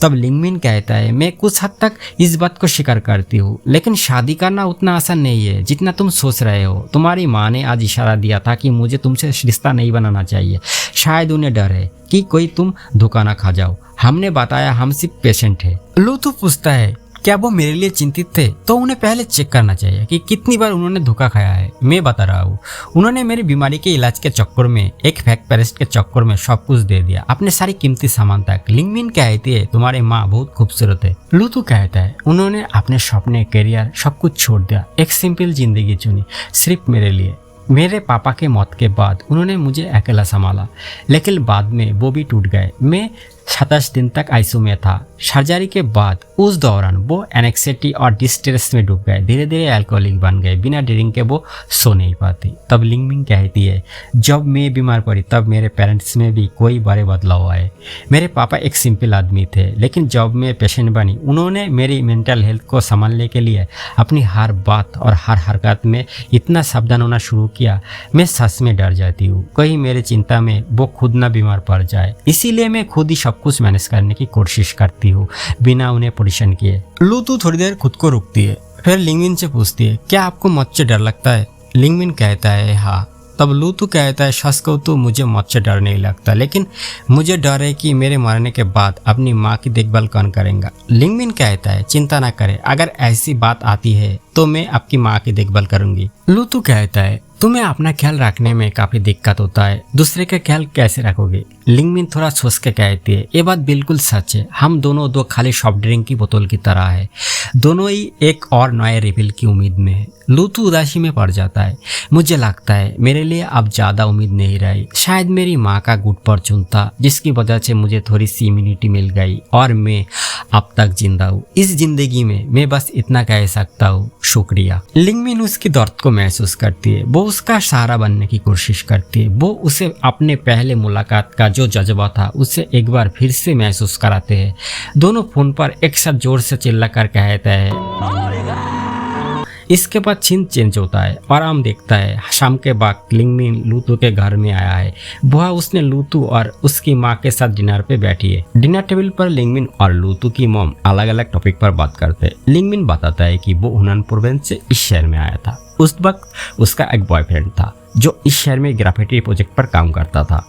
तब लिंगमिन कहता है, मैं कुछ हद तक इस बात को स्वीकार करती हूँ, लेकिन शादी करना उतना आसान नहीं है जितना तुम सोच रहे हो। तुम्हारी माँ ने आज इशारा दिया था कि मुझे तुमसे रिश्ता नहीं बनाना चाहिए। शायद उन्हें डर है कि कोई तुम धोखा ना खा जाओ। हमने बताया हम सिर्फ पेशेंट है। लूथू पूछता है, क्या वो मेरे लिए चिंतित थे? तो उन्हें पहले चेक करना चाहिए कि कितनी बार उन्होंने धोखा खाया है। मैं बता रहा हूँ, उन्होंने मेरी बीमारी के इलाज के चक्कर में, एक फेक पेरेस्ट के चक्कर में सब कुछ दे दिया, अपने सारी कीमती सामान तक। लिंगमिन कहती है, तुम्हारी माँ बहुत खूबसूरत है। लूथू कहता है, उन्होंने अपने सपने, करियर सब कुछ छोड़ दिया, एक सिंपल जिंदगी चुनी सिर्फ मेरे लिए। मेरे पापा के मौत के बाद उन्होंने मुझे अकेला संभाला, लेकिन बाद में वो भी टूट गए। मैं 27 दिन तक आईसीयू में था। सर्जरी के बाद उस दौरान वो एनेक्सिटी और डिस्ट्रेस में डूब गए। धीरे धीरे अल्कोहलिक बन गए। बिना ड्रिंक के वो सो नहीं पाती। तब लिंगमिन कहती है, जब मैं बीमार पड़ी तब मेरे पेरेंट्स में भी कोई बड़े बदलाव आए। मेरे पापा एक सिंपल आदमी थे, लेकिन जब मैं पेशेंट बनी उन्होंने मेरी मेंटल हेल्थ को संभालने के लिए अपनी हर बात और हर हरकत में इतना सावधान होना शुरू किया। मैं सच में डर जाती हूँ कहीं मेरी चिंता में वो खुद ना बीमार पड़ जाए। इसीलिए मैं खुद ही सब कुछ मैनेज करने की कोशिश करती हूँ बिना उन्हें परेशान किए। लूथू थोड़ी देर खुद को रुकती है, फिर लिंगमिन से पूछती है, क्या आपको मौत से डर लगता है? लिंगमिन कहता है, हाँ। तब लूथू कहता है, सच कहूं तो मुझे मौत से डर नहीं लगता, लेकिन मुझे डर है कि मेरे मरने के बाद अपनी माँ की देखभाल कौन करेगा। लिंगमिन कहता है, चिंता ना करें, अगर ऐसी बात आती है तो मैं आपकी माँ की देखभाल करूंगी। लूथू कहता है, तुम्हें अपना ख्याल रखने में काफी दिक्कत होता है, दूसरे का ख्याल कैसे रखोगे? लिंगमिन थोड़ा सोच के कहती है, ये बात बिल्कुल सच है। हम दोनों 2 खाली सॉफ्ट ड्रिंक की बोतल की तरह है, दोनों ही एक और नए रिफिल की उम्मीद में है। लूथू उदासी में पड़ जाता है। मुझे लगता है मेरे लिए अब ज्यादा उम्मीद नहीं रही। शायद मेरी माँ का गुड फॉर्चून था जिसकी वजह से मुझे थोड़ी सी इम्यूनिटी मिल गई और मैं अब तक जिंदा हूँ। इस जिंदगी में मैं बस इतना कह सकता हूँ, शुक्रिया। लिंगमिन उसकी दर्द को महसूस करती है। वो उसका सहारा बनने की कोशिश करती है। वो उसे अपने पहले मुलाकात का जो जज्बा था उसे एक बार फिर से महसूस कराते हैं। दोनों फोन पर एक साथ जोर से चिल्लाकर कहते हैं। इसके बाद सीन चेंज होता है और हम देखता है शाम के बाद लिंगमिन लूथू के घर में आया है। वह उसने लूथू और उसकी माँ के साथ डिनर पे बैठी है। डिनर टेबल पर लिंगमिन और लूथू की मॉम अलग अलग टॉपिक पर बात करते हैं। लिंगमिन बताता है कि वो हुनान प्रोविंस से इस शहर में आया था। उस वक्त उसका एक बॉयफ्रेंड था जो इस शहर में ग्राफिटी प्रोजेक्ट पर काम करता था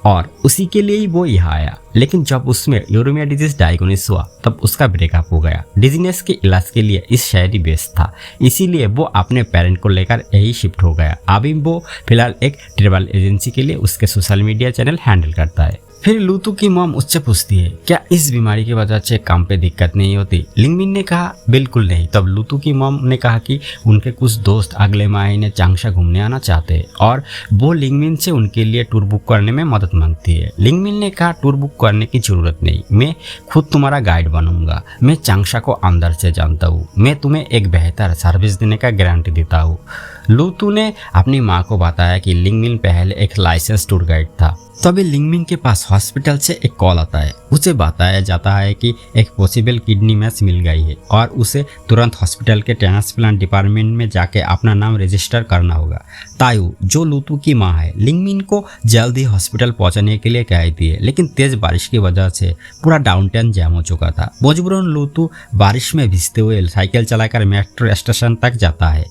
और उसी के लिए ही वो यहाँ आया। लेकिन जब उसमें यूरोमिया डिजीज डायग्नोसिस हुआ तब उसका ब्रेकअप हो गया। डिजीनेस के इलाज के लिए इस शहर ही बेस्ट था, इसीलिए वो अपने पेरेंट को लेकर यही शिफ्ट हो गया। अभी वो फिलहाल एक ट्रैवल एजेंसी के लिए उसके सोशल मीडिया चैनल हैंडल करता है। फिर लूथू की मॉम उससे पूछती है, क्या इस बीमारी की वजह से काम पे दिक्कत नहीं होती? लिंगमिन ने कहा, बिल्कुल नहीं। तब लूथू की मॉम ने कहा कि उनके कुछ दोस्त अगले महीने चांगशा घूमने आना चाहते हैं और वो लिंगमिन से उनके लिए टूर बुक करने में मदद मांगती है। लिंगमिन ने कहा, टूर बुक करने की जरूरत नहीं, मैं खुद तुम्हारा गाइड बनूंगा। मैं चांगशा को अंदर से जानता हूँ, मैं तुम्हें एक बेहतर सर्विस देने का गारंटी देता हूँ। लूथू ने अपनी माँ को बताया कि लिंगमिन पहले एक लाइसेंस टूर गाइड था। तभी लिंगमिन के पास हॉस्पिटल से एक कॉल आता है। उसे बताया जाता है कि एक पॉसिबल किडनी मैच मिल गई है और उसे तुरंत हॉस्पिटल के ट्रांसप्लांट डिपार्टमेंट में जाके अपना नाम रजिस्टर करना होगा। तायू, जो लूथू की माँ है, लिंगमिन को जल्द ही हॉस्पिटल पहुंचाने के लिए कहती है, लेकिन तेज बारिश की वजह से पूरा डाउनटाउन जाम हो चुका था। मजबूरन लूथू बारिश में भिजते हुए साइकिल चलाकर मेट्रो स्टेशन तक जाता है।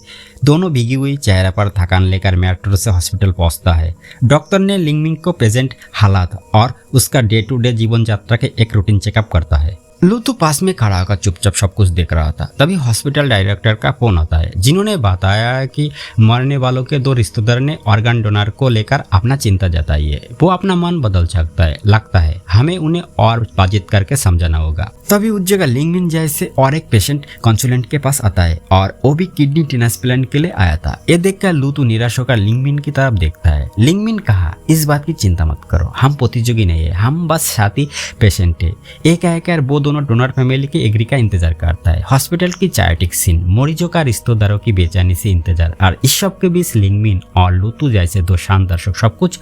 दोनों भीगी हुई चेहरे पर थकान लेकर मेट्रो से हॉस्पिटल पहुंचता है। डॉक्टर ने लिंगमिन को प्रेजेंट हालात और उसका डे टू डे जीवन यात्रा के एक रूटीन चेकअप करता है। लूतू पास में खड़ा होकर चुपचाप सब कुछ देख रहा था। तभी हॉस्पिटल डायरेक्टर का फोन आता है, जिन्होंने बताया कि मरने वालों के 2 रिश्तेदार ने ऑर्गन डोनर को लेकर अपना चिंता जताई है। वो अपना मन बदल सकता है, लगता है हमें उन्हें और बातचीत करके समझाना होगा। तभी उस जगह लिंगमिन जैसे और एक पेशेंट कंसल्टेंट के पास आता है और वो भी किडनी ट्रांसप्लांट के लिए आया था। ये देखकर लूतू निराश होकर लिंगमिन की तरफ देखता है। लिंगमिन कहा, इस बात की चिंता मत करो, हम प्रतियोगी नहीं है, हम बस साथी पेशेंट है। एक कहकर वो दोनों डोनर फैमिली की एग्री का इंतजार करता है। हॉस्पिटल की चायोटिक सीन, मरीजों का रिश्तेदारों की बेचैनी से इंतजार, और इस सब के बीच लिंगमिन और लूतू जैसे 2 शांत दर्शक सब कुछ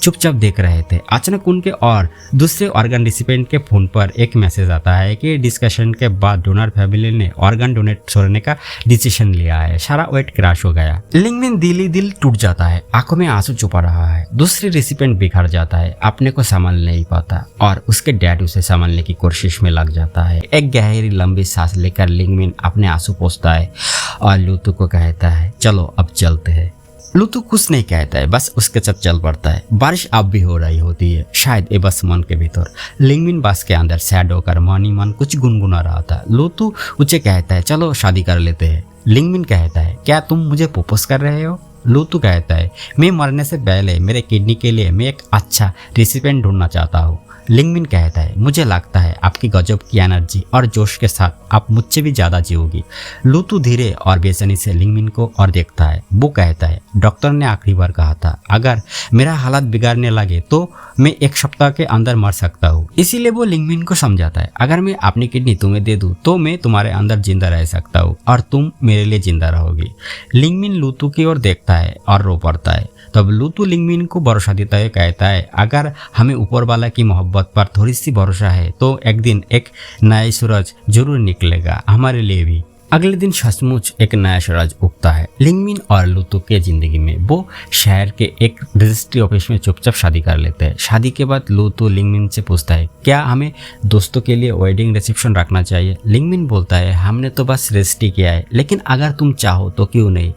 चुपचाप देख रहे थे। अचानक उनके और दूसरे ऑर्गन रिसिपेंट के फोन पर एक मैसेज आता है कि डिस्कशन के बाद डोनर फैमिली ने ऑर्गन डोनेट छोड़ने का डिसीजन लिया है। सारा वेट क्रैश हो गया। लिंगमिन दिल टूट जाता है, आंखों में आंसू छुपा रहा है। दूसरी रिसिपेंट बिखर जाता है, अपने को संभाल नहीं पाता और उसके डैड उसे संभालने की कोशिश में लग जाता है। एक गहरी लंबी सांस लेकर लिंगमिन अपने आंसू पोंछता है और लूतू को कहता है, चलो अब चलते हैं। लूतू कुछ नहीं कहता है, बस उसके साथ चल पड़ता है। बारिश अब भी हो रही होती है, शायद ये बस मन के भीतर। लिंगमिन बस के अंदर सैड होकर मन ही मन कुछ गुनगुना रहा था। लूतू उसे कहता है, चलो शादी कर लेते हैं। लिंगमिन कहता है, क्या तुम मुझे प्रपोज कर रहे हो? लूतू कहता है, मैं मरने से पहले मेरे किडनी के लिए मैं एक अच्छा रिसिपेंट ढूंढना चाहता हूँ। लिंगमिन कहता है, मुझे लगता है आपकी गजब की एनर्जी और जोश के साथ आप मुझसे भी ज़्यादा जियोगी। लूतू धीरे और बेचैनी से लिंगमिन को और देखता है। वो कहता है, डॉक्टर ने आखिरी बार कहा था अगर मेरा हालत बिगाड़ने लगे तो मैं 1 सप्ताह के अंदर मर सकता हूँ। इसीलिए वो लिंगमिन को समझाता है, अगर मैं अपनी किडनी तुम्हें दे दूँ तो मैं तुम्हारे अंदर जिंदा रह सकता हूँ और तुम मेरे लिए जिंदा रहोगी। लिंगमिन लूतू की ओर देखता है और रो पड़ता है। तब लूतू लिंगमिन को भरोसा देता है, कहता है, अगर हमें ऊपर वाला की मोहब्बत पर थोड़ी सी भरोसा है तो एक दिन एक नया सूरज जरूर निकलेगा हमारे लिए भी। अगले दिन सचमुच एक नया सूरज उगता है। लिंगमिन और लूतू के जिंदगी में वो शहर के एक रजिस्ट्री ऑफिस में चुपचाप शादी कर लेते हैं। शादी के बाद लूतू लिंगमिन से पूछता है, क्या हमें दोस्तों के लिए वेडिंग रिसेप्शन रखना चाहिए? लिंगमिन बोलता है, हमने तो बस रजिस्ट्री किया है, लेकिन अगर तुम चाहो तो क्यों नहीं।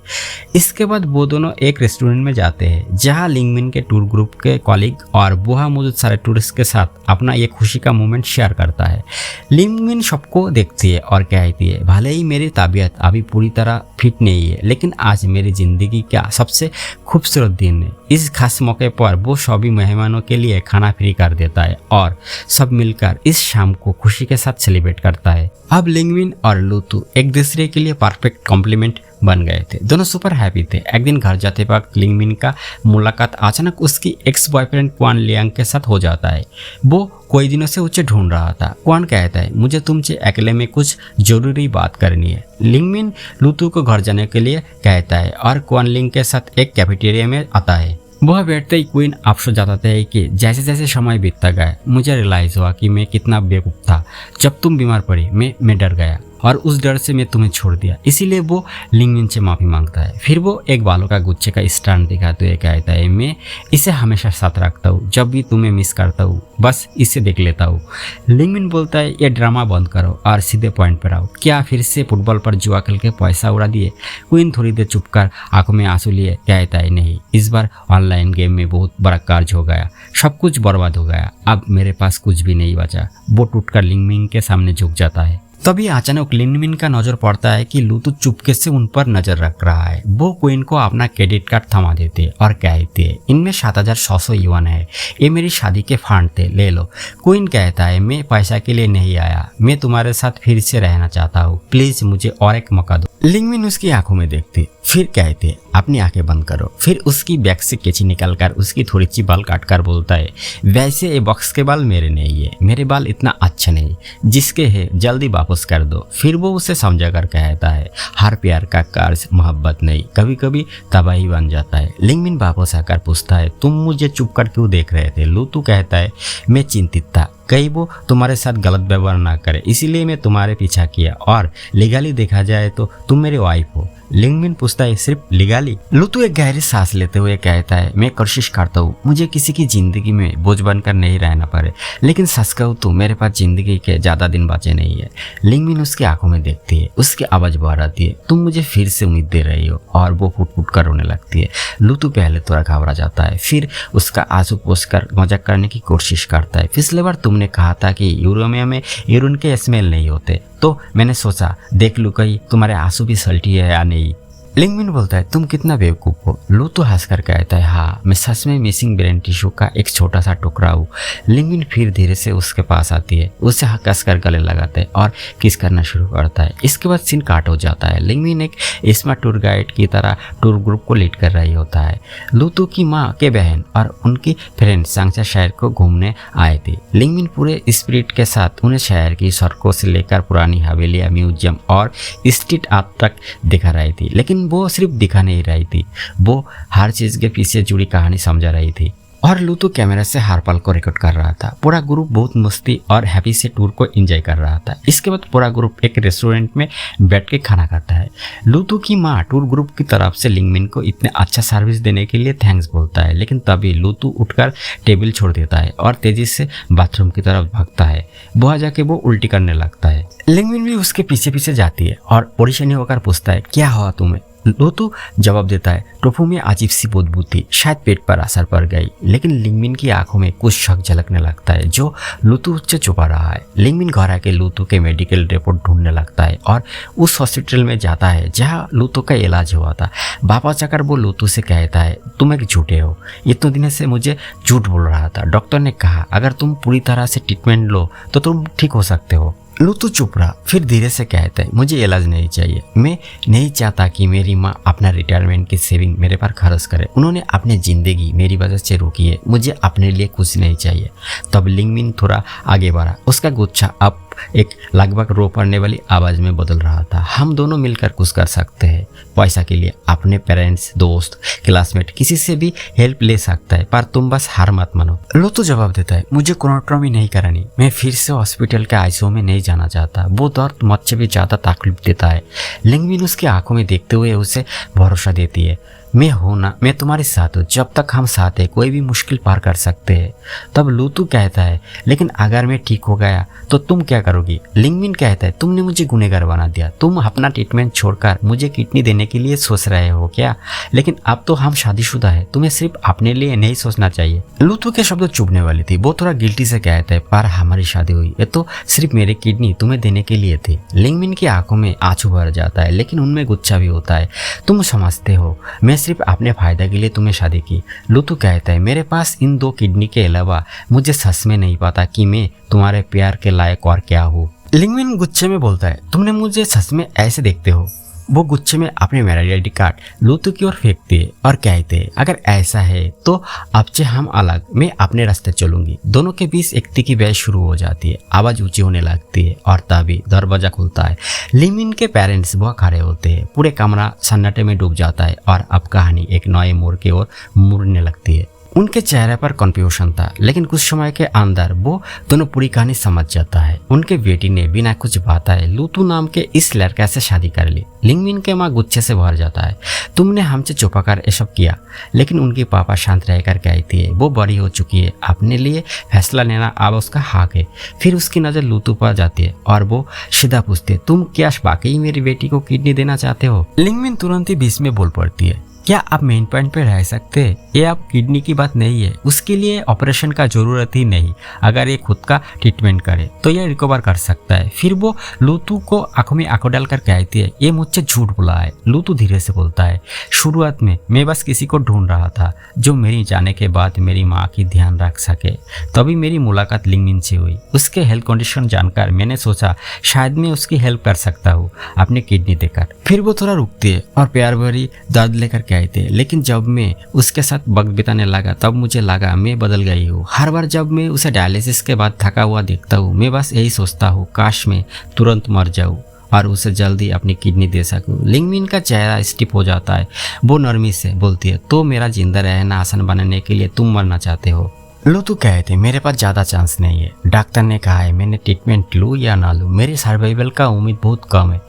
इसके बाद वो दोनों एक रेस्टोरेंट में जाते हैं जहाँ लिंगमिन के टूर ग्रुप के कॉलीग और वहाँ मौजूद सारे टूरिस्ट के साथ अपना ये खुशी का मोमेंट शेयर करता है। लिंगमिन सबको देखती है और कहती है, भले ही मेरी तबीयत अभी पूरी तरह फिट नहीं है, लेकिन आज मेरी जिंदगी का सबसे खूबसूरत दिन है। इस खास मौके पर वो सभी मेहमानों के लिए खाना फ्री कर देता है और सब मिलकर इस शाम को खुशी के साथ सेलिब्रेट करता है। अब लिंगमिन और लूतू एक दूसरे के लिए परफेक्ट कॉम्प्लीमेंट बन गए थे। दोनों सुपर हैप्पी थे। एक दिन घर जाते वक्त लिंगमिन का मुलाकात अचानक उसकी एक्स बॉयफ्रेंड क्वान लियांग के साथ हो जाता है। वो कई दिनों से उसे ढूंढ रहा था। क्वान कहता है, मुझे तुमसे अकेले में कुछ जरूरी बात करनी है। लिंगमिन लूतू को घर जाने के लिए कहता है और क्वान लिंग के साथ एक कैफेटेरिया में आता है। वह बैठते ही क्वीन अफसोस जताते है कि जैसे जैसे समय बीतता गया मुझे रियलाइज हुआ कि मैं कितना बेवकूफ़ था। जब तुम बीमार पड़ी मैं डर गया और उस डर से मैं तुम्हें छोड़ दिया। इसीलिए वो लिंगमिन से माफ़ी मांगता है। फिर वो एक बालों का गुच्छे का स्टैंड दिखाते हुए कहता है, मैं इसे हमेशा साथ रखता हूँ, जब भी तुम्हें मिस करता हूँ बस इसे देख लेता हूँ। लिंगमिन बोलता है, ये ड्रामा बंद करो और सीधे पॉइंट पर आओ। क्या फिर से फुटबॉल पर जुआ खेल के पैसा उड़ा दिए? क्वीन थोड़ी देर चुप कर आंखों में आंसू लिए कहता है, नहीं, इस बार ऑनलाइन गेम में बहुत बड़ा कार्य हो गया, सब कुछ बर्बाद हो गया, अब मेरे पास कुछ भी नहीं बचा। वो टूटकर लिंगमिन के सामने झुक जाता है। तभी अचानक लिंगमिन का नजर पड़ता है कि लूतू चुपके से उन पर नजर रख रहा है। वो क्वीन को अपना क्रेडिट कार्ड थमा देते और कहते हैं, इनमें 7,600 युआन है, ये मेरी शादी के फंड थे, ले लो। क्वीन कहता है, मैं पैसा के लिए नहीं आया, मैं तुम्हारे साथ फिर से रहना चाहता हूँ, प्लीज मुझे और एक मौका दो। लिंगमिन उसकी आंखों में देखते फिर कहते, अपनी आंखें बंद करो। फिर उसकी बैग से कैंची निकालकर उसकी थोड़ी सी बाल काटकर बोलता है, वैसे ये बॉक्स के बाल मेरे नहीं है, मेरे बाल इतना अच्छा नहीं, जिसके है जल्दी वापस कर दो। फिर वो उसे समझाकर कहता है, हर प्यार का कार्य मोहब्बत नहीं, कभी कभी तबाही बन जाता है। लिंगमिन वापस आकर पूछता है, तुम मुझे चुप कर क्यों देख रहे थे? लूतू कहता है, मैं चिंतित था कहीं वो तुम्हारे साथ गलत व्यवहार ना करे, इसीलिए मैं तुम्हारे पीछा किया, और लीगली देखा जाए तो तुम मेरे वाइफ हो। लिंगमिन पूछता है सिर्फ लीगली? लूतू एक गहरी सांस लेते हुए कहता है मैं कोशिश करता हूँ मुझे किसी की जिंदगी में बोझ बनकर नहीं रहना पड़े, लेकिन सच कहूँ तो मेरे पास जिंदगी के ज्यादा दिन बचे नहीं है। लिंगमिन उसकी आंखों में देखती है, उसकी आवाज बाहर आती है, तुम मुझे फिर से उम्मीद दे रही हो, और वो फुट फुट कर रोने लगती है। लूतू पहले थोड़ा घबरा जाता है, फिर उसका आंसू पोंछकर मजाक करने की कोशिश करता है। पिछले बार तुमने कहा था कि यूरेनियम में यूरिन के स्मेल नहीं होते, तो मैंने सोचा देख लूं कहीं तुम्हारे आंसू भी सल्टी है या नहीं। लिंगमिन बोलता है तुम कितना बेवकूफ हो। लूतू हंसकर कहता है हाँ मैं सच में मिसिंग ब्रेन टिश्यू का एक छोटा सा टुकड़ा हूँ। लिंगमिन फिर धीरे से उसके पास आती है, उसे कस कर गले लगाता है और किस करना शुरू करता है। इसके बाद सीन काट हो जाता है। लिंगमिन एक स्मार्ट टूर गाइड की तरह टूर ग्रुप को लीड कर रही होता है। लूतू की माँ के बहन और उनकी फ्रेंड सांगचा शहर को घूमने आए थे। लिंगमिन पूरे स्पिरिट के साथ उन्हें शहर की सड़कों से लेकर पुरानी हवेलियां, म्यूजियम और स्ट्रीट आर्ट तक दिखा रही थी, लेकिन वो सिर्फ दिखा नहीं रही थी, वो हर चीज के पीछे जुड़ी कहानी समझा रही थी। और लूतू कैमरा से हर पल को रिकॉर्ड कर रहा था। पूरा ग्रुप बहुत मस्ती और हैप्पी से टूर को एंजॉय कर रहा था। इसके बाद पूरा ग्रुप एक रेस्टोरेंट में बैठ के खाना खाता है। लूतू की माँ टूर ग्रुप की तरफ से लिंगमिन को इतने अच्छा सर्विस देने के लिए थैंक्स बोलता है, लेकिन तभी लूतू उठकर टेबल छोड़ देता है और तेजी से बाथरूम की तरफ भागता है। वहां जाके वो उल्टी करने लगता है। लिंगमिन भी उसके पीछे पीछे जाती है और परेशानी होकर पूछता है क्या हुआ तुम्हें। लूतू जवाब देता है टोफू में अजीब सी बदबू थी, शायद पेट पर असर पड़ गई। लेकिन लिंगमिन की आंखों में कुछ शक झलकने लगता है जो लूतू उससे छुपा रहा है। लिंगमिन घर आके लूतू के मेडिकल रिपोर्ट ढूंढने लगता है और उस हॉस्पिटल में जाता है जहां लूतू का इलाज हुआ था। वापस जाकर वो लूतू से कहता है तुम एक झूठे हो, इतने दिन से मुझे झूठ बोल रहा था। डॉक्टर ने कहा अगर तुम पूरी तरह से ट्रीटमेंट लो तो तुम ठीक हो सकते हो। लूतू चुप रहा, फिर धीरे से कहता है मुझे इलाज नहीं चाहिए, मैं नहीं चाहता कि मेरी माँ अपना रिटायरमेंट की सेविंग मेरे पर खर्च करे। उन्होंने अपनी जिंदगी मेरी वजह से रोकी है, मुझे अपने लिए कुछ नहीं चाहिए। तब लिंगमिन थोड़ा आगे बढ़ा, उसका गुच्छा अब एक लगभग रो पड़ने वाली आवाज में बदल रहा था। हम दोनों मिलकर कुछ कर सकते हैं, पैसा के लिए अपने पेरेंट्स, दोस्त, क्लासमेट किसी से भी हेल्प ले सकता है, पर तुम बस हार मत मानो। लूतू जवाब देता है मुझे कोरोनोटॉमी नहीं करानी, मैं फिर से हॉस्पिटल के आईसीयू में नहीं जाना चाहता, वो दर्द मुझसे भी ज्यादा तकलीफ देता है। लिंगमिन उसकी आंखों में देखते हुए उसे भरोसा देती है मैं हूं ना, मैं तुम्हारे साथ हूँ, जब तक हम साथ हैं कोई भी मुश्किल पार कर सकते हैं। तब लूतू कहता है लेकिन अगर मैं ठीक हो गया तो तुम क्या करोगी। लिंगमिन कहता है तुमने मुझे गुनहगार बना दिया, तुम अपना ट्रीटमेंट छोड़कर मुझे किडनी देने के लिए सोच रहे हो क्या। लेकिन अब तो हम शादीशुदा है, तुम्हें सिर्फ अपने लिए नहीं सोचना चाहिए। लूतू के शब्द चुभने वाली थी, वो थोड़ा गिल्टी से कहता है पर हमारी शादी हुई, ये तो सिर्फ मेरी किडनी तुम्हें देने के लिए थी। लिंगमिन की आंखों में आंसू भर जाता है, लेकिन उनमें गुस्सा भी होता है। तुम समझते हो मैं सिर्फ अपने फायदे के लिए तुम्हें शादी की। लूतू कहता है मेरे पास इन 2 किडनी के अलावा मुझे सच में नहीं पता कि मैं तुम्हारे प्यार के लायक और क्या हूँ। लिंगमिन गुस्से में बोलता है तुमने मुझे सच में ऐसे देखते हो। वो गुच्छे में अपने मैरिज आईडी कार्ड लूतू की ओर फेंकते है और कहते है अगर ऐसा है तो अब से हम अलग, मैं अपने रास्ते चलूंगी। दोनों के बीच एक तीखी बहस शुरू हो जाती है, आवाज ऊंची होने लगती है और तभी दरवाजा खुलता है। लिंगमिन के पेरेंट्स वह खड़े होते हैं, पूरे कमरा सन्नाटे में डूब जाता है और अब कहानी एक नए मोड़ की ओर मुड़ने लगती है। उनके चेहरे पर कंफ्यूजन था, लेकिन कुछ समय के अंदर वो दोनों पूरी कहानी समझ जाता है। उनके बेटी ने बिना कुछ बताए लूतू नाम के इस लड़के से शादी कर ली। लिंगमिन के माँ गुस्से से भर जाता है, तुमने हमसे छुपाकर ये सब किया। लेकिन उनके पापा शांत रहकर कहती है वो बड़ी हो चुकी है, अपने लिए फैसला लेना अब उसका हक है। फिर उसकी नजर लूतू पर जाती है और वो सीधा पूछती है तुम क्या वाकई मेरी बेटी को किडनी देना चाहते हो। लिंगमिन तुरंत ही बीच में बोल पड़ती है क्या आप मेन पॉइंट पे रह सकते हैं, ये आप किडनी की बात नहीं है, उसके लिए ऑपरेशन का जरूरत ही नहीं। अगर ये खुद का ट्रीटमेंट करे तो ये रिकवर कर सकता है। फिर वो लूतू को आंखों में आंखों डालकर कहती है ये मुझसे झूठ बोला है। लूतू धीरे से बोलता है शुरुआत में मैं बस किसी को ढूंढ रहा था जो मेरी जाने के बाद मेरी माँ की ध्यान रख सके। तभी मेरी मुलाकात लिंगमिन से हुई, उसके हेल्थ कंडीशन जानकर मैंने सोचा शायद मैं उसकी हेल्प कर सकता हूँ अपनी किडनी देकर। फिर वो थोड़ा रुकती है और प्यार भरी दर्द लेकर कहते लेकिन जब मैं उसके साथ वक्त बिताने लगा तब मुझे लगा मैं बदल गई हूँ। हर बार जब मैं उसे डायलिसिस के बाद थका हुआ देखता हूँ मैं बस यही सोचता हूँ काश मैं तुरंत मर जाऊँ और उसे जल्दी अपनी किडनी दे सकूँ। लिंगमिन का चेहरा स्टिफ हो जाता है, वो नरमी से बोलती है तो मेरा जिंदा रहना आसान बनाने के लिए तुम मरना चाहते हो। लूतू कहे थे मेरे पास ज़्यादा चांस नहीं है। डॉक्टर ने कहा है मैंने ट्रीटमेंट लूँ या ना लूँ, मेरी सर्वाइवल का उम्मीद बहुत कम है।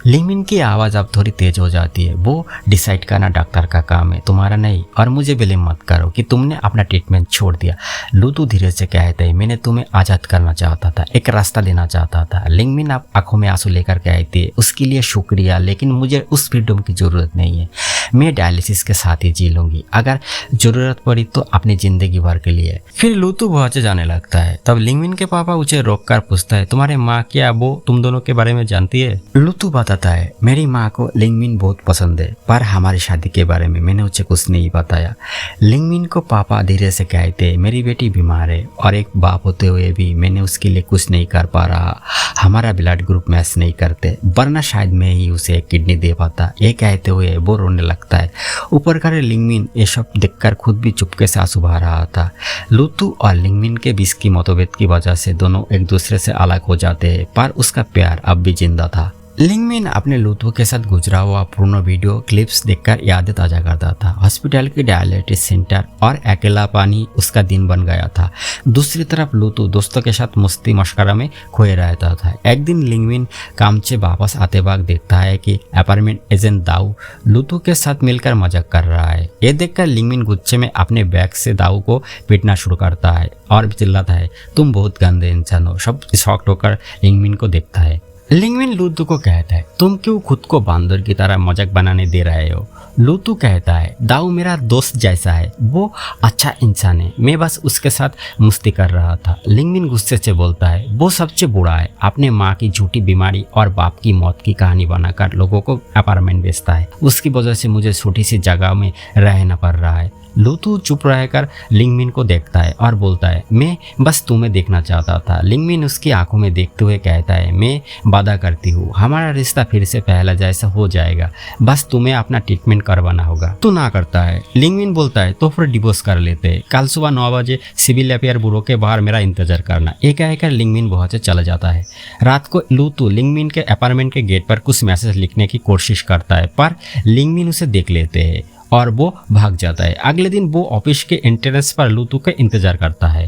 लिंगमिन की आवाज़ अब थोड़ी तेज हो जाती है। वो डिसाइड करना डॉक्टर का काम है, तुम्हारा नहीं। और मुझे ब्लेम मत करो कि तुमने अपना ट्रीटमेंट छोड़ दिया। लूतू धीरे से कहते हैं मैंने तुम्हें आज़ाद करना चाहता था, एक रास्ता देना चाहता था। लिंगमिन अब आंखों में आंसू लेकर कहती है उसके लिए शुक्रिया, लेकिन मुझे उस फ्रीडम की ज़रूरत नहीं है। मैं डायलिसिस के साथ ही जी लूँगी, अगर ज़रूरत पड़ी तो अपनी ज़िंदगी भर के लिए। फिर लूतू वहाँ से जाने लगता है। तब लिंगमिन के पापा उसे रोक कर पूछता है तुम्हारे माँ क्या वो तुम दोनों के बारे में जानती है? लूतू बताता है मेरी माँ को लिंगमिन बहुत पसंद है, पर हमारी शादी के बारे में मैंने उसे कुछ नहीं बताया। लिंगमिन को पापा धीरे से कहते मेरी बेटी बीमार है और एक बाप होते हुए भी मैंने उसके लिए कुछ नहीं कर पा रहा। हमारा ब्लड ग्रुप मैच नहीं करते, वरना शायद मैं ही उसे एक किडनी दे पाता। ये कहते हुए वो रोने लगता है। ऊपर करे लिंगमिन ये सब देखकर खुद भी चुपके से आंसू बहा रहा था। लूतू और लिंगमिन के बीच की मतभेद की वजह से दोनों एक दूसरे से अलग हो जाते हैं, पर उसका प्यार अब भी जिंदा था। लिंगमिन अपने लूतू के साथ गुजरा हुआ पूर्ण वीडियो क्लिप्स देखकर यादें ताज़ा करता था। हॉस्पिटल की डायलिसिस सेंटर और अकेला पानी उसका दिन बन गया था। दूसरी तरफ लूतू दोस्तों के साथ मस्ती मशकरा में खोए रहता था। एक दिन लिंगमिन काम से वापस आते वक्त देखता है कि अपार्टमेंट एजेंट दाऊ लूतू के साथ मिलकर मजाक कर रहा है। ये देखकर लिंगमिन गुस्से में अपने बैग से दाऊ को पीटना शुरू करता है और चिल्लाता है तुम बहुत गंदे इंसान हो। सब शॉक्ड होकर लिंगमिन को देखता है। लिंगमिन लूतू को कहता है तुम क्यों खुद को बांदर की तरह मजाक बनाने दे रहे हो? लूतू कहता है दाऊ मेरा दोस्त जैसा है, वो अच्छा इंसान है, मैं बस उसके साथ मस्ती कर रहा था। लिंगमिन गुस्से से बोलता है वो सबसे बुरा है, अपने माँ की झूठी बीमारी और बाप की मौत की कहानी बनाकर लोगों को अपार्टमेंट बेचता है। उसकी वजह से मुझे छोटी सी जगह में रहना पड़ रहा है। लूतू चुप रहकर लिंगमिन को देखता है और बोलता है मैं बस तुम्हें देखना चाहता था। लिंगमिन उसकी आंखों में देखते हुए कहता है मैं वादा करती हूँ हमारा रिश्ता फिर से पहला जैसा हो जाएगा, बस तुम्हें अपना ट्रीटमेंट करवाना होगा। तू ना करता है। लिंगमिन बोलता है तो फिर डिवोर्स कर लेते हैं, कल सुबह 9 बजे सिविल अफेयर ब्यूरो के बाहर मेरा इंतजार करना। ये कहकर लिंगमिन बहुत से चला जाता है। रात को लूतू लिंगमिन के अपार्टमेंट के गेट पर कुछ मैसेज लिखने की कोशिश करता है, पर लिंगमिन उसे देख लेते हैं और वो भाग जाता है। अगले दिन वो ऑफिस के एंट्रेंस पर लूतू का इंतजार करता है,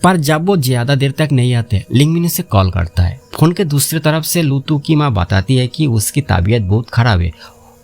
पर जब वो ज़्यादा देर तक नहीं आते लिंगमिन उसे कॉल करता है। फोन के दूसरी तरफ से लूतू की माँ बताती है कि उसकी तबीयत बहुत खराब है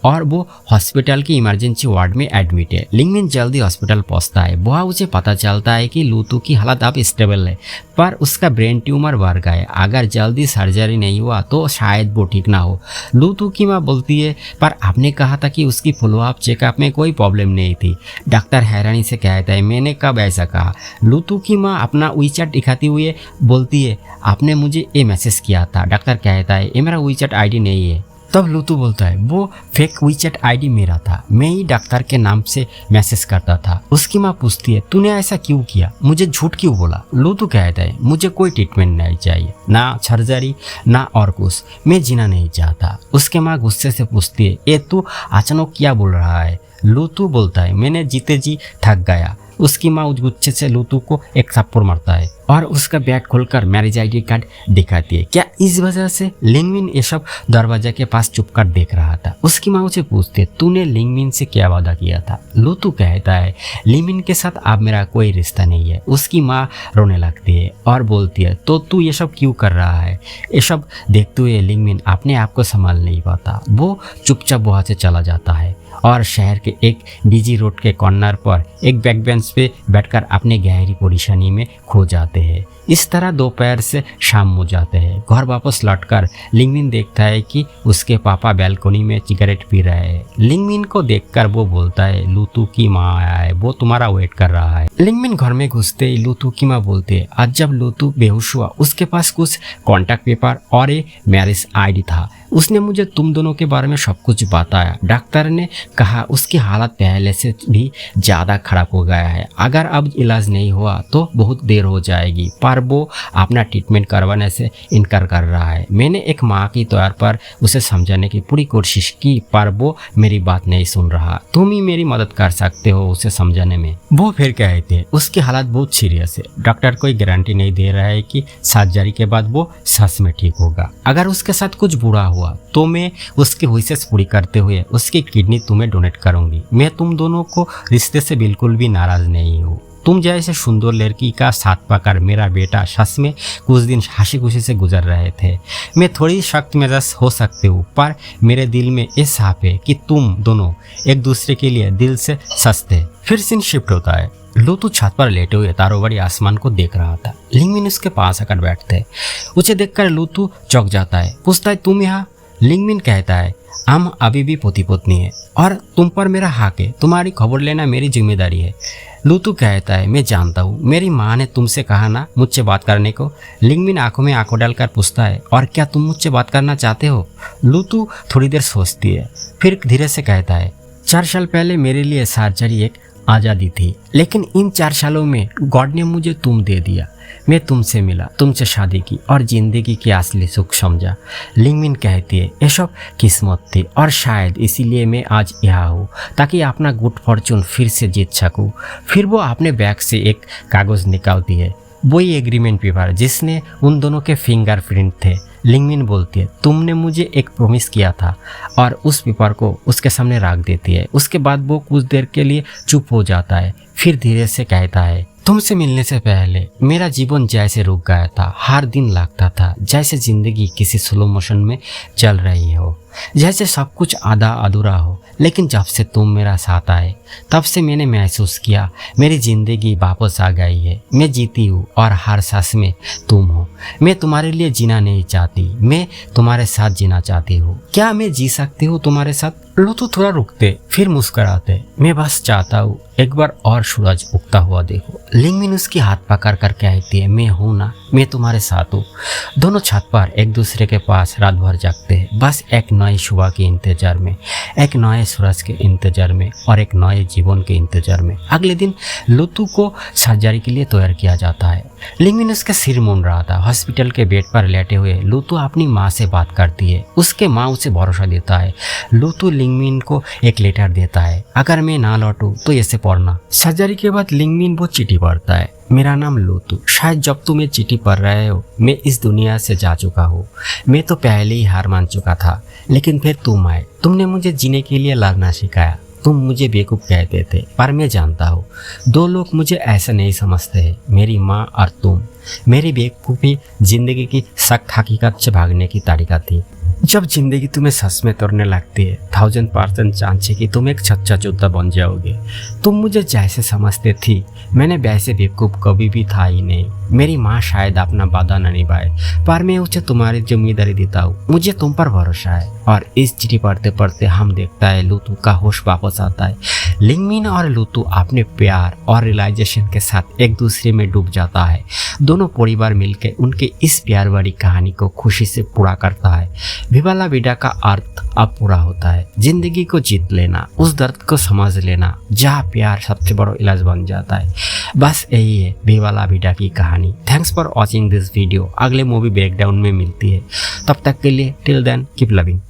और वो हॉस्पिटल की इमरजेंसी वार्ड में एडमिट है। लिंगमिन जल्दी हॉस्पिटल पहुंचता है। वहाँ उसे पता चलता है कि लूतू की हालत अब स्टेबल है, पर उसका ब्रेन ट्यूमर बढ़ गया है। अगर जल्दी सर्जरी नहीं हुआ तो शायद वो ठीक ना हो। लूतू की माँ बोलती है पर आपने कहा था कि उसकी फॉलोअप चेकअप में कोई प्रॉब्लम नहीं थी। डॉक्टर हैरानी से कहता है मैंने कब ऐसा कहा? लूतू की माँ अपना वीचैट दिखाते हुए बोलती है आपने मुझे ये मैसेज किया था। डॉक्टर कहता है ये मेरा वीचैट आईडी नहीं है। तब लूतू बोलता है वो फेक वीचैट आईडी मेरा था, मैं ही डॉक्टर के नाम से मैसेज करता था। उसकी माँ पूछती है तूने ऐसा क्यों किया, मुझे झूठ क्यों बोला? लूतू कहता है मुझे कोई ट्रीटमेंट नहीं चाहिए, ना सर्जरी ना और कुछ, मैं जीना नहीं चाहता। उसके माँ गुस्से से पूछती है ये तू अचानक क्या बोल रहा है? लूतू बोलता है मैंने जीते जी थक गया। उसकी माँ उस गुस्से से लूतू को एक थप्पड़ मारता है और उसका बैग खोलकर मैरिज आईडी कार्ड दिखाती है। क्या इस वजह से? लिंगमिन ये सब दरवाजे के पास चुप कर देख रहा था। उसकी माँ उसे पूछती है तूने लिंगमिन से क्या वादा किया था? लूतू कहता है लिंगमिन के साथ अब मेरा कोई रिश्ता नहीं है। उसकी माँ रोने लगती है और बोलती है तो तू ये सब क्यों कर रहा है? ये सब देखते हुए लिंगमिन अपने आप को संभाल नहीं पाता। वो चुपचाप वहाँ से चला जाता है और शहर के एक बिजी रोड के कॉर्नर पर एक बैक बेंच पे बैठकर अपने गहरी परेशानी में खो जाते हैं। इस तरह दोपहर से शाम हो जाते हैं। घर वापस लौटकर लिंगमिन देखता है कि उसके पापा बैल्कनी में सिगरेट पी रहे हैं। लिंगमिन को देखकर वो बोलता है लूतू की माँ आया है, वो तुम्हारा वेट कर रहा है। लिंगमिन घर में घुसते ही लूतू की माँ बोलते है आज जब लूतू बेहोश हुआ उसके पास कुछ कॉन्टैक्ट पेपर और एक मैरिज आईडी था। उसने मुझे तुम दोनों के बारे में सब कुछ बताया। डॉक्टर ने कहा उसकी हालत पहले से भी ज़्यादा खराब हो गया है, अगर अब इलाज नहीं हुआ तो बहुत देर हो जाएगी, पर वो अपना ट्रीटमेंट करवाने से इनकार कर रहा है। मैंने एक माँ की तौर पर उसे समझाने की पूरी कोशिश की, पर वो मेरी बात नहीं सुन रहा। तुम ही मेरी मदद कर सकते हो उसे समझाने में। वो फिर कहते उसकी हालत बहुत सीरियस है, डॉक्टर कोई गारंटी नहीं दे रहा है कि सर्जरी के बाद वो सच में ठीक होगा। अगर उसके साथ कुछ बुरा हुआ तो मैं उसकी विशेष पूरी करते हुए उसकी किडनी तुम्हें डोनेट करूंगी। मैं तुम दोनों को रिश्ते से बिल्कुल भी नाराज नहीं हूँ। तुम जैसे सुंदर लड़की का साथ पाकर मेरा बेटा सच में कुछ दिन हंसी खुशी से गुजर रहे थे। मैं थोड़ी सख्त मिजाज हो सकती हूँ, पर मेरे दिल में ये साफ है कि तुम दोनों एक दूसरे के लिए दिल से सस्ते। फिर सीन शिफ्ट होता है। लूतू छत पर लेटे हुए तारोबारी आसमान को देख रहा था। लिंगमिन उसके पास आकर बैठते हैं। उसे देखकर लूतू चौंक जाता है, पूछता है तुम यहाँ? लिंगमिन कहता है हम अभी भी पति पत्नी है और तुम पर मेरा हक है, तुम्हारी खबर लेना मेरी जिम्मेदारी है। लूतू कहता है मैं जानता हूँ, मेरी माँ ने तुमसे कहा ना मुझसे बात करने को। लिंगमिन आंखों में आंखों डालकर पूछता है और क्या तुम मुझसे बात करना चाहते हो? लूतू थोड़ी देर सोचती है, फिर धीरे से कहता है 4 साल पहले मेरे लिए सर्जरी एक आज़ादी थी, लेकिन इन 4 सालों में गॉड ने मुझे तुम दे दिया। मैं तुमसे मिला, तुमसे शादी की और जिंदगी की असली सुख समझा। लिंगमिन कहती है ये सब किस्मत थी और शायद इसीलिए मैं आज यहाँ हूँ, ताकि अपना गुड फॉर्चून फिर से जीत सकूँ। फिर वो अपने बैग से एक कागज़ निकालती है, वही एग्रीमेंट पेपर जिसने उन दोनों के फिंगरप्रिंट थे। लिंगमिन बोलती है तुमने मुझे एक प्रॉमिस किया था, और उस पेपर को उसके सामने रख देती है। उसके बाद वो कुछ देर के लिए चुप हो जाता है, फिर धीरे से कहता है तुमसे मिलने से पहले मेरा जीवन जैसे रुक गया था। हर दिन लगता था जैसे जिंदगी किसी स्लो मोशन में चल रही हो, जैसे सब कुछ आधा अधूरा हो। लेकिन जब से तुम मेरा साथ आए तब से मैंने महसूस किया मेरी ज़िंदगी वापस आ गई है। मैं जीती हूँ और हर सांस में तुम हो। मैं तुम्हारे लिए जीना नहीं चाहती, मैं तुम्हारे साथ जीना चाहती हूँ। क्या मैं जी सकती हूँ तुम्हारे साथ? लूतू थोड़ा रुकते फिर मुस्कुराते, मैं बस चाहता हूँ एक बार और सूरज उगता हुआ देखो। लिंगमिन उसकी हाथ पकड़ कर कहती है मैं हूँ ना, मैं तुम्हारे साथ हूँ। दोनों छत पर एक दूसरे के पास रात भर जागते हैं, बस एक नई सुबह के इंतजार में, एक नए सूरज के इंतजार में और एक नए जीवन के इंतजार में। अगले दिन लूतू को सर्जरी के लिए तैयार किया जाता है। लिंगमिन उसका सिर मूंद रहा था। हॉस्पिटल के बेड पर लेटे हुए लूतू अपनी माँ से बात करती है। उसके माँ उसे भरोसा देता है। लूतू लिंगमिन को एक लेटर देता है, अगर मैं ना लौटूं तो इसे पढ़ना। सर्जरी के बाद लिंगमिन वो चिट्ठी पढ़ता है, मेरा नाम लूतू, शायद जब तुम ये चिट्ठी पढ़ रहे हो मैं इस दुनिया से जा चुका हूँ। मैं तो पहले ही हार मान चुका था, लेकिन फिर तुम आए, तुमने मुझे जीने के लिए लड़ना सिखाया। तुम मुझे बेवकूफ़ कहते थे, पर मैं जानता हूँ 2 लोग मुझे ऐसा नहीं समझते हैं, मेरी माँ और तुम। मेरी बेवकूफ़ी जिंदगी की सख्त हकीकत से भागने की तरीका थी। जब जिंदगी तुम्हें सच में तोड़ने लगती है 1000% चांस है कि तुम एक सच्चा योद्धा बन जाओगे। तुम मुझे जैसे समझते थी मैंने वैसे बेवकूफ़ कभी भी था ही नहीं। मेरी माँ शायद अपना वादा न निभाए, पर मैं उसे तुम्हारी जिम्मेदारी देता हूँ। मुझे तुम पर भरोसा है। और इस चिट्ठी पढ़ते पढ़ते हम देखता है लूतू का होश वापस आता है। लिंगमिन और लूतू अपने प्यार और रियलाइजेशन के साथ एक दूसरे में डूब जाता है। दोनों परिवार मिलकर उनके इस प्यार भरी कहानी को खुशी से पूरा करता है। विवा ला विडा का अर्थ अब पूरा होता है। जिंदगी को जीत लेना, उस दर्द को समझ लेना जहाँ प्यार सबसे बड़ा इलाज बन जाता है। बस यही है विवा ला विडा की कहानी। Thanks for watching this video. अगले मूवी ब्रेकडाउन में मिलती है, तब तक के लिए टिल देन कीप लविंग।